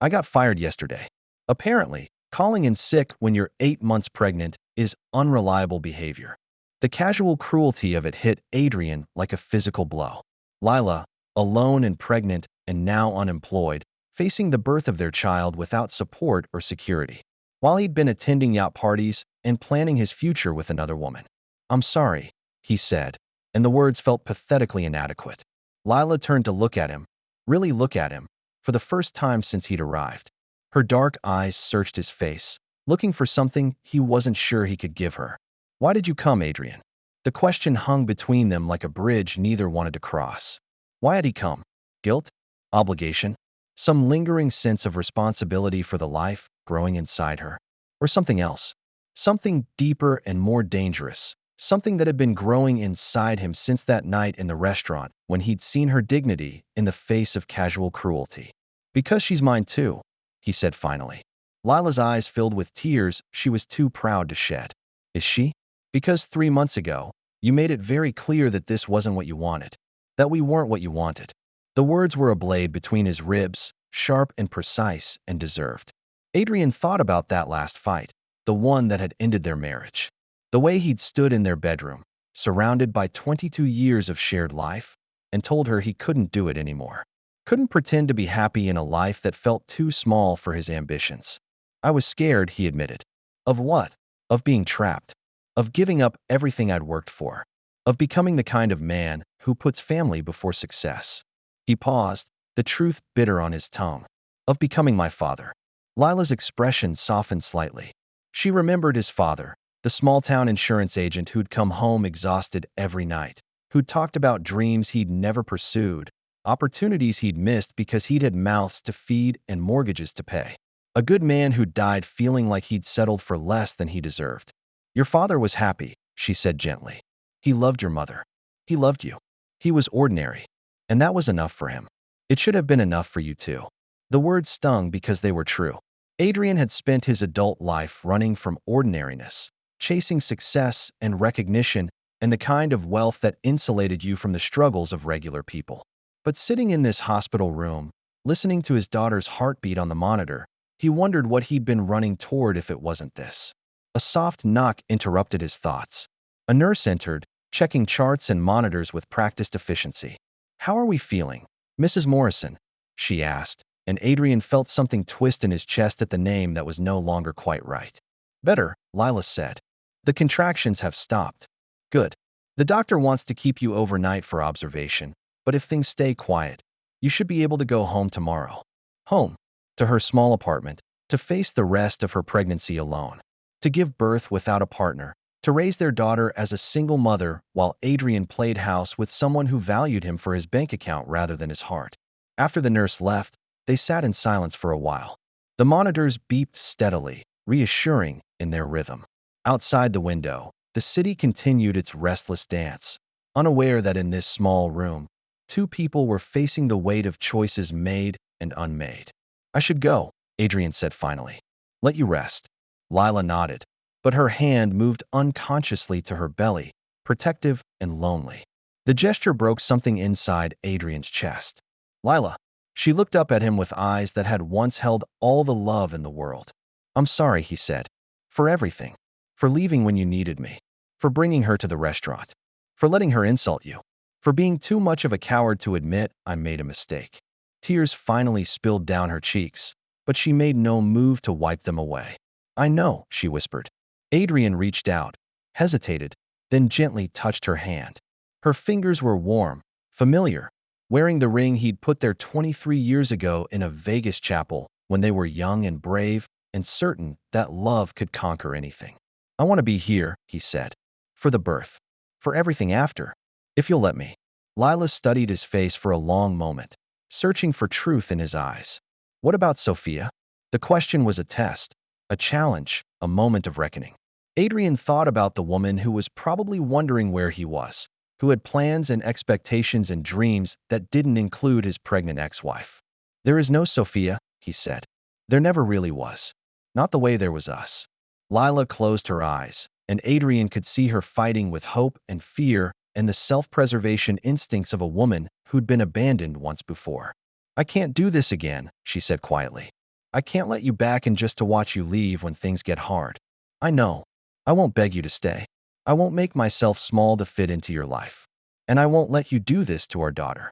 "I got fired yesterday." Apparently, calling in sick when you're 8 months pregnant is unreliable behavior. The casual cruelty of it hit Adrian like a physical blow. Lila, alone and pregnant and now unemployed, facing the birth of their child without support or security, while he'd been attending yacht parties and planning his future with another woman. "I'm sorry," he said, and the words felt pathetically inadequate. Lila turned to look at him, really look at him, for the first time since he'd arrived. Her dark eyes searched his face, looking for something he wasn't sure he could give her. "Why did you come, Adrian?" The question hung between them like a bridge neither wanted to cross. Why had he come? Guilt? Obligation? Some lingering sense of responsibility for the life growing inside her? Or something else? Something deeper and more dangerous. Something that had been growing inside him since that night in the restaurant when he'd seen her dignity in the face of casual cruelty. "Because she's mine too," he said finally. Lila's eyes filled with tears she was too proud to shed. "Is she?" "Because 3 months ago, you made it very clear that this wasn't what you wanted. That we weren't what you wanted." The words were a blade between his ribs, sharp and precise and deserved. Adrian thought about that last fight, the one that had ended their marriage. The way he'd stood in their bedroom, surrounded by 22 years of shared life, and told her he couldn't do it anymore. Couldn't pretend to be happy in a life that felt too small for his ambitions. "I was scared," he admitted. "Of what?" "Of being trapped. Of giving up everything I'd worked for. Of becoming the kind of man who puts family before success." He paused, the truth bitter on his tongue. "Of becoming my father." Lila's expression softened slightly. She remembered his father, the small-town insurance agent who'd come home exhausted every night, who'd talked about dreams he'd never pursued, opportunities he'd missed because he'd had mouths to feed and mortgages to pay. A good man who died feeling like he'd settled for less than he deserved. "Your father was happy," she said gently. "He loved your mother. He loved you. He was ordinary. And that was enough for him. It should have been enough for you too." The words stung because they were true. Adrian had spent his adult life running from ordinariness, chasing success and recognition and the kind of wealth that insulated you from the struggles of regular people. But sitting in this hospital room, listening to his daughter's heartbeat on the monitor, he wondered what he'd been running toward if it wasn't this. A soft knock interrupted his thoughts. A nurse entered, checking charts and monitors with practiced efficiency. "How are we feeling, Mrs. Morrison?" she asked, and Adrian felt something twist in his chest at the name that was no longer quite right. "Better," Lila said. "The contractions have stopped." "Good. The doctor wants to keep you overnight for observation, but if things stay quiet, you should be able to go home tomorrow." Home? To her small apartment, to face the rest of her pregnancy alone, to give birth without a partner, to raise their daughter as a single mother while Adrian played house with someone who valued him for his bank account rather than his heart. After the nurse left, they sat in silence for a while. The monitors beeped steadily, reassuring in their rhythm. Outside the window, the city continued its restless dance, unaware that in this small room, two people were facing the weight of choices made and unmade. "I should go," Adrian said finally. "Let you rest." Lila nodded, but her hand moved unconsciously to her belly, protective and lonely. The gesture broke something inside Adrian's chest. "Lila." She looked up at him with eyes that had once held all the love in the world. "I'm sorry," he said, "for everything. For leaving when you needed me. For bringing her to the restaurant. For letting her insult you. For being too much of a coward to admit I made a mistake." Tears finally spilled down her cheeks, but she made no move to wipe them away. "I know," she whispered. Adrian reached out, hesitated, then gently touched her hand. Her fingers were warm, familiar, wearing the ring he'd put there 23 years ago in a Vegas chapel when they were young and brave and certain that love could conquer anything. "I want to be here," he said. "For the birth. For everything after. If you'll let me." Lila studied his face for a long moment, searching for truth in his eyes. "What about Sophia?" The question was a test, a challenge, a moment of reckoning. Adrian thought about the woman who was probably wondering where he was, who had plans and expectations and dreams that didn't include his pregnant ex-wife. "There is no Sophia," he said. "There never really was. Not the way there was us." Lila closed her eyes, and Adrian could see her fighting with hope and fear and the self-preservation instincts of a woman who'd been abandoned once before. "I can't do this again," she said quietly. "I can't let you back in just to watch you leave when things get hard. I know. I won't beg you to stay. I won't make myself small to fit into your life. And I won't let you do this to our daughter.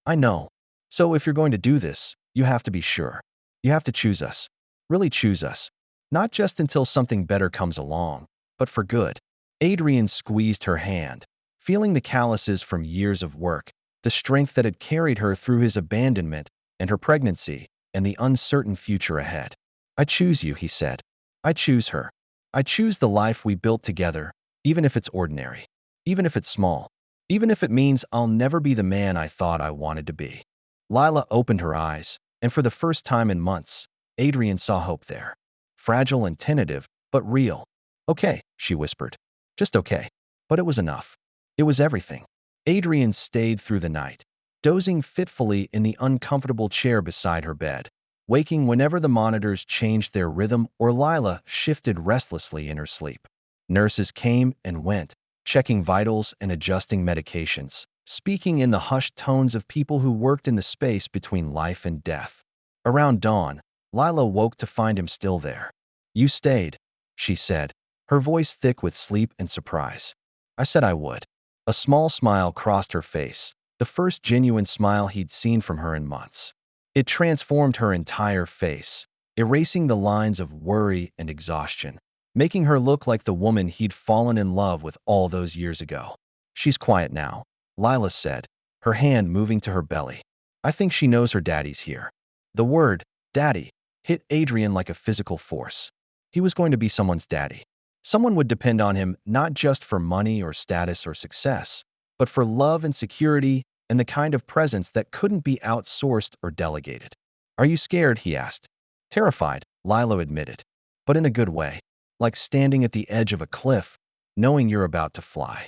I know. So if you're going to do this, you have to be sure. You have to choose us. Really choose us. Not just until something better comes along, but for good." Adrian squeezed her hand, feeling the calluses from years of work, the strength that had carried her through his abandonment and her pregnancy and the uncertain future ahead. "I choose you," he said. "I choose her. I choose the life we built together, even if it's ordinary, even if it's small, even if it means I'll never be the man I thought I wanted to be." Lila opened her eyes, and for the first time in months, Adrian saw hope there. Fragile and tentative, but real. "Okay," she whispered. "Just okay." But it was enough. It was everything. Adrian stayed through the night, dozing fitfully in the uncomfortable chair beside her bed, waking whenever the monitors changed their rhythm or Lila shifted restlessly in her sleep. Nurses came and went, checking vitals and adjusting medications, speaking in the hushed tones of people who worked in the space between life and death. Around dawn, Lila woke to find him still there. "You stayed," she said, her voice thick with sleep and surprise. "I said I would." A small smile crossed her face, the first genuine smile he'd seen from her in months. It transformed her entire face, erasing the lines of worry and exhaustion, making her look like the woman he'd fallen in love with all those years ago. "She's quiet now," Lila said, her hand moving to her belly. "I think she knows her daddy's here." The word, daddy, hit Adrian like a physical force. He was going to be someone's daddy. Someone would depend on him not just for money or status or success, but for love and security and the kind of presence that couldn't be outsourced or delegated. "Are you scared?" he asked. "Terrified," Lila admitted, but in a good way, like standing at the edge of a cliff, knowing you're about to fly.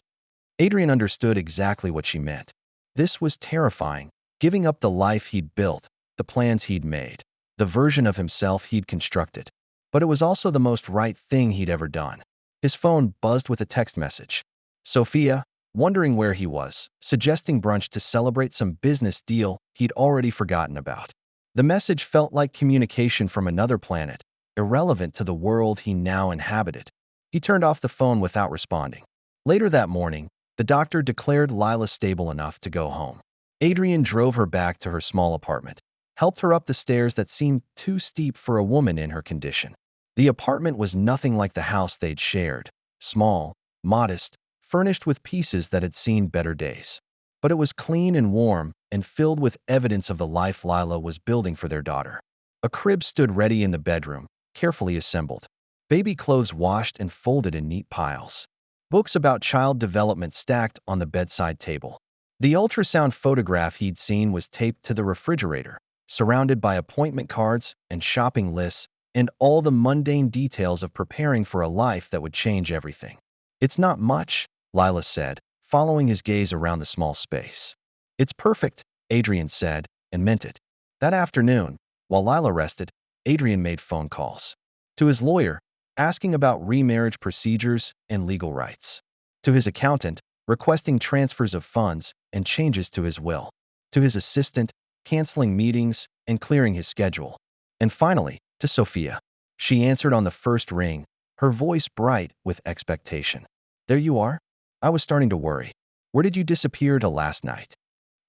Adrian understood exactly what she meant. This was terrifying, giving up the life he'd built, the plans he'd made, the version of himself he'd constructed. But it was also the most right thing he'd ever done. His phone buzzed with a text message. Sophia, wondering where he was, suggesting brunch to celebrate some business deal he'd already forgotten about. The message felt like communication from another planet, irrelevant to the world he now inhabited. He turned off the phone without responding. Later that morning, the doctor declared Lila stable enough to go home. Adrian drove her back to her small apartment, helped her up the stairs that seemed too steep for a woman in her condition. The apartment was nothing like the house they'd shared, small, modest, furnished with pieces that had seen better days. But it was clean and warm and filled with evidence of the life Lila was building for their daughter. A crib stood ready in the bedroom, carefully assembled. Baby clothes washed and folded in neat piles. Books about child development stacked on the bedside table. The ultrasound photograph he'd seen was taped to the refrigerator, surrounded by appointment cards and shopping lists and all the mundane details of preparing for a life that would change everything. "It's not much," Lila said, following his gaze around the small space. "It's perfect," Adrian said, and meant it. That afternoon, while Lila rested, Adrian made phone calls. To his lawyer, asking about remarriage procedures and legal rights. To his accountant, requesting transfers of funds and changes to his will. To his assistant, canceling meetings and clearing his schedule. And finally, to Sophia. She answered on the first ring, her voice bright with expectation. "There you are?" I was starting to worry. "Where did you disappear till last night?"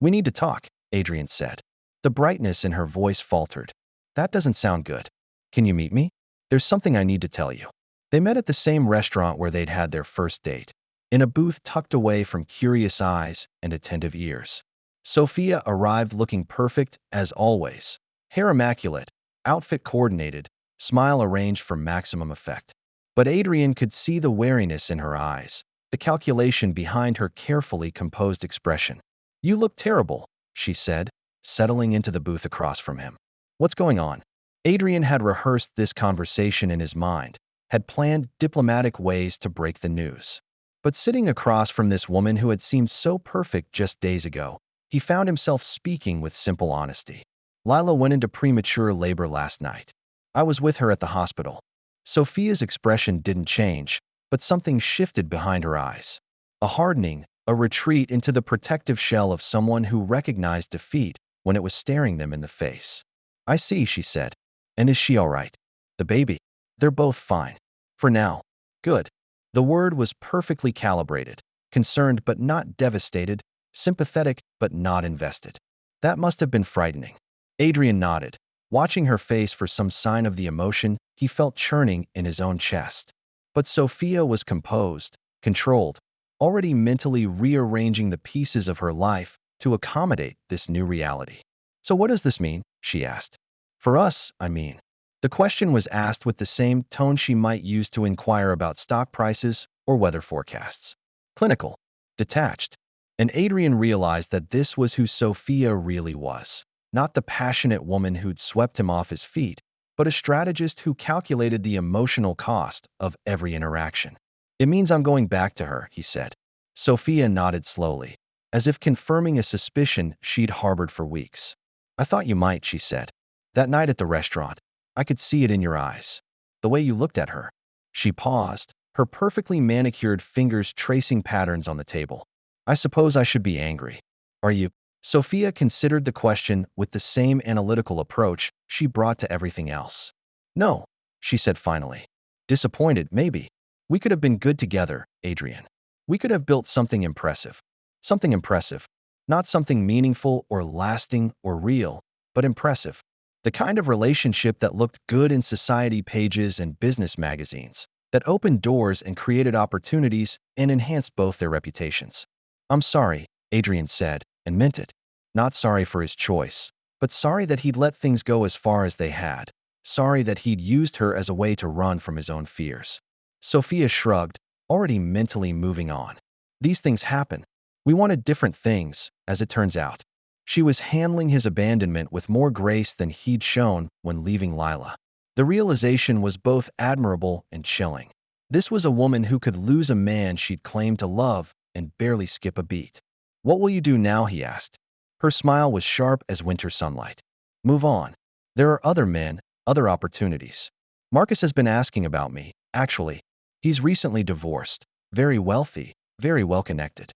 "We need to talk," Adrian said. The brightness in her voice faltered. "That doesn't sound good. Can you meet me? There's something I need to tell you." They met at the same restaurant where they'd had their first date, in a booth tucked away from curious eyes and attentive ears. Sophia arrived looking perfect as always, hair immaculate, outfit coordinated, smile arranged for maximum effect. But Adrian could see the wariness in her eyes, the calculation behind her carefully composed expression. "You look terrible," she said, settling into the booth across from him. "What's going on?" Adrian had rehearsed this conversation in his mind, had planned diplomatic ways to break the news. But sitting across from this woman who had seemed so perfect just days ago, he found himself speaking with simple honesty. "Lila went into premature labor last night. I was with her at the hospital." Sophia's expression didn't change, but something shifted behind her eyes. A hardening, a retreat into the protective shell of someone who recognized defeat when it was staring them in the face. "I see," she said. "And is she all right? The baby?" "They're both fine. For now." "Good." The word was perfectly calibrated, concerned but not devastated, sympathetic but not invested. "That must have been frightening." Adrian nodded, watching her face for some sign of the emotion he felt churning in his own chest. But Sophia was composed, controlled, already mentally rearranging the pieces of her life to accommodate this new reality. "So what does this mean?" she asked. "For us, I mean." The question was asked with the same tone she might use to inquire about stock prices or weather forecasts. Clinical, detached. And Adrian realized that this was who Sophia really was. Not the passionate woman who'd swept him off his feet, but a strategist who calculated the emotional cost of every interaction. "It means I'm going back to her," he said. Sophia nodded slowly, as if confirming a suspicion she'd harbored for weeks. "I thought you might," she said. "That night at the restaurant, I could see it in your eyes. The way you looked at her." She paused, her perfectly manicured fingers tracing patterns on the table. "I suppose I should be angry. Are you?" Sophia considered the question with the same analytical approach she brought to everything else. "No," she said finally. "Disappointed, maybe. We could have been good together, Adrian. We could have built something impressive. Something impressive. Not something meaningful or lasting or real, but impressive. The kind of relationship that looked good in society pages and business magazines, that opened doors and created opportunities and enhanced both their reputations." "I'm sorry," Adrian said, and meant it. Not sorry for his choice, but sorry that he'd let things go as far as they had. Sorry that he'd used her as a way to run from his own fears. Sophia shrugged, already mentally moving on. "These things happen. We wanted different things, as it turns out." She was handling his abandonment with more grace than he'd shown when leaving Lila. The realization was both admirable and chilling. This was a woman who could lose a man she'd claimed to love and barely skip a beat. "What will you do now?" he asked. Her smile was sharp as winter sunlight. "Move on. There are other men, other opportunities. Marcus has been asking about me, actually. He's recently divorced, very wealthy, very well-connected."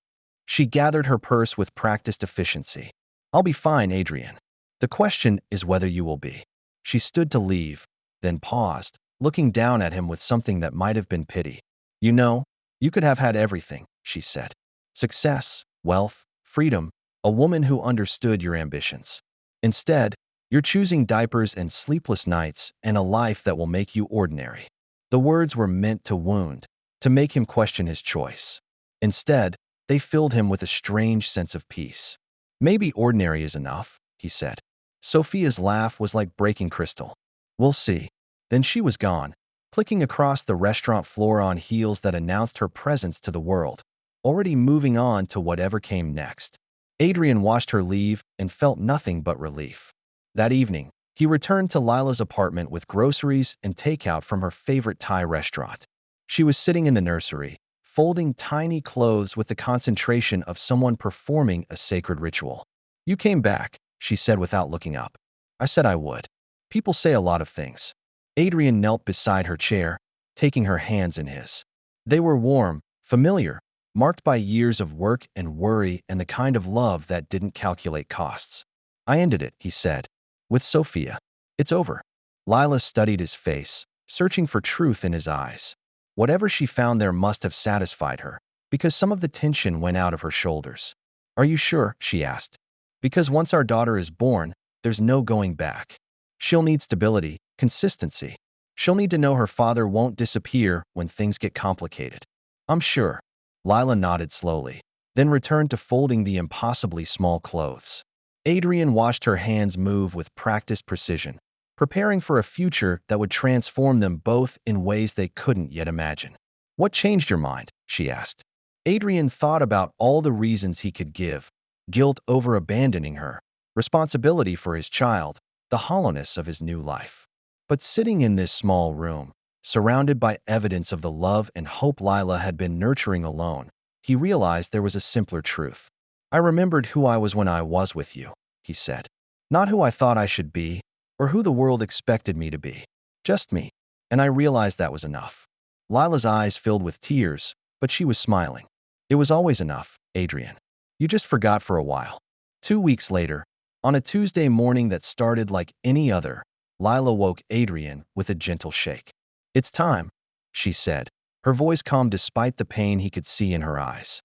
She gathered her purse with practiced efficiency. "I'll be fine, Adrian. The question is whether you will be." She stood to leave, then paused, looking down at him with something that might have been pity. "You know, you could have had everything," she said. "Success, wealth, freedom, a woman who understood your ambitions. Instead, you're choosing diapers and sleepless nights and a life that will make you ordinary." The words were meant to wound, to make him question his choice. Instead, they filled him with a strange sense of peace. "Maybe ordinary is enough," he said. Sophia's laugh was like breaking crystal. We'll see. Then she was gone, clicking across the restaurant floor on heels that announced her presence to the world, already moving on to whatever came next. Adrian watched her leave and felt nothing but relief. That evening, he returned to Lila's apartment with groceries and takeout from her favorite Thai restaurant. She was sitting in the nursery, folding tiny clothes with the concentration of someone performing a sacred ritual. "You came back," she said without looking up. "I said I would. People say a lot of things." Adrian knelt beside her chair, taking her hands in his. They were warm, familiar, marked by years of work and worry and the kind of love that didn't calculate costs. "I ended it," he said. "With Sophia. It's over." Lila studied his face, searching for truth in his eyes. Whatever she found there must have satisfied her, because some of the tension went out of her shoulders. "Are you sure?" she asked. "Because once our daughter is born, there's no going back. She'll need stability, consistency. She'll need to know her father won't disappear when things get complicated." "I'm sure." Lila nodded slowly, then returned to folding the impossibly small clothes. Adrian watched her hands move with practiced precision, preparing for a future that would transform them both in ways they couldn't yet imagine. "What changed your mind?" she asked. Adrian thought about all the reasons he could give: guilt over abandoning her, responsibility for his child, the hollowness of his new life. But sitting in this small room, surrounded by evidence of the love and hope Lila had been nurturing alone, he realized there was a simpler truth. "I remembered who I was when I was with you," he said. "Not who I thought I should be, or who the world expected me to be. Just me. And I realized that was enough." Lila's eyes filled with tears, but she was smiling. "It was always enough, Adrian. You just forgot for a while." 2 weeks later, on a Tuesday morning that started like any other, Lila woke Adrian with a gentle shake. "It's time," she said, her voice calm despite the pain he could see in her eyes.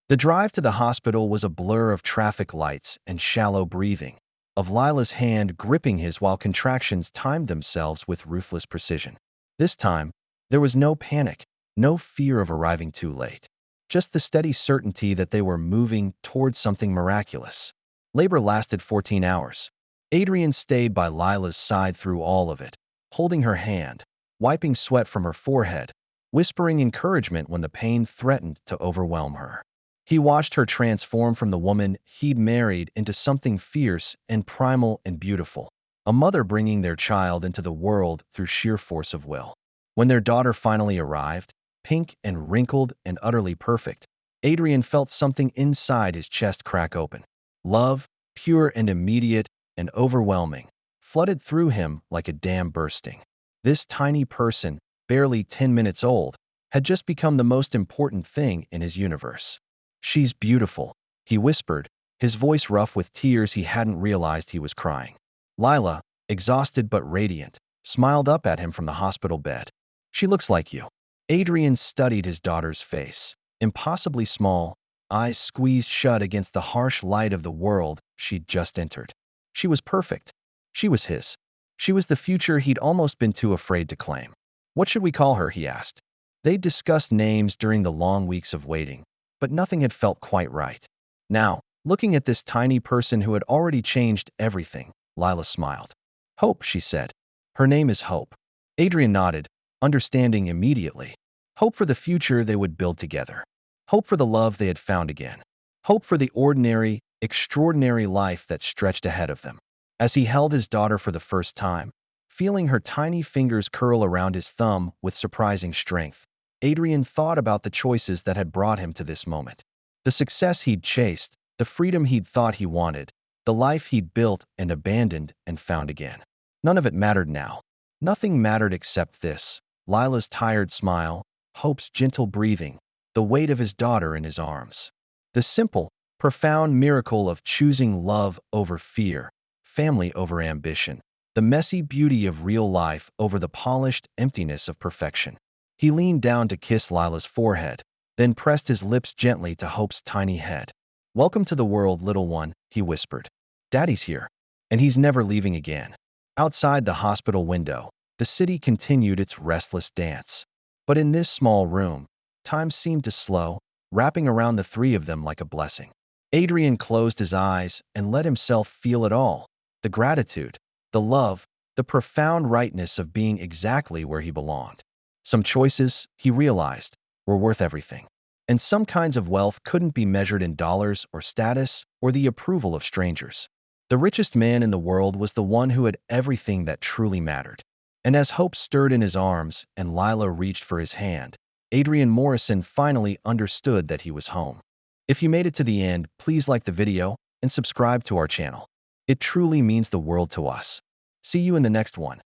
The drive to the hospital was a blur of traffic lights and shallow breathing, of Lila's hand gripping his while contractions timed themselves with ruthless precision. This time, there was no panic, no fear of arriving too late. Just the steady certainty that they were moving towards something miraculous. Labor lasted 14 hours. Adrian stayed by Lila's side through all of it, holding her hand, wiping sweat from her forehead, whispering encouragement when the pain threatened to overwhelm her. He watched her transform from the woman he'd married into something fierce and primal and beautiful, a mother bringing their child into the world through sheer force of will. When their daughter finally arrived, pink and wrinkled and utterly perfect, Adrian felt something inside his chest crack open. Love, pure and immediate and overwhelming, flooded through him like a dam bursting. This tiny person, barely 10 minutes old, had just become the most important thing in his universe. "She's beautiful," he whispered, his voice rough with tears he hadn't realized he was crying. Lila, exhausted but radiant, smiled up at him from the hospital bed. "She looks like you." Adrian studied his daughter's face, impossibly small, eyes squeezed shut against the harsh light of the world she'd just entered. She was perfect. She was his. She was the future he'd almost been too afraid to claim. "What should we call her?" he asked. They'd discussed names during the long weeks of waiting, but nothing had felt quite right. Now, looking at this tiny person who had already changed everything, Lila smiled. "Hope," she said. "Her name is Hope." Adrian nodded, understanding immediately. Hope for the future they would build together. Hope for the love they had found again. Hope for the ordinary, extraordinary life that stretched ahead of them. As he held his daughter for the first time, feeling her tiny fingers curl around his thumb with surprising strength, Adrian thought about the choices that had brought him to this moment. The success he'd chased, the freedom he'd thought he wanted, the life he'd built and abandoned and found again. None of it mattered now. Nothing mattered except this: Lila's tired smile, Hope's gentle breathing, the weight of his daughter in his arms. The simple, profound miracle of choosing love over fear, family over ambition, the messy beauty of real life over the polished emptiness of perfection. He leaned down to kiss Lila's forehead, then pressed his lips gently to Hope's tiny head. "Welcome to the world, little one," he whispered. "Daddy's here, and he's never leaving again." Outside the hospital window, the city continued its restless dance. But in this small room, time seemed to slow, wrapping around the three of them like a blessing. Adrian closed his eyes and let himself feel it all: the gratitude, the love, the profound rightness of being exactly where he belonged. Some choices, he realized, were worth everything. And some kinds of wealth couldn't be measured in dollars or status or the approval of strangers. The richest man in the world was the one who had everything that truly mattered. And as hope stirred in his arms and Lila reached for his hand, Adrian Morrison finally understood that he was home. If you made it to the end, please like the video and subscribe to our channel. It truly means the world to us. See you in the next one.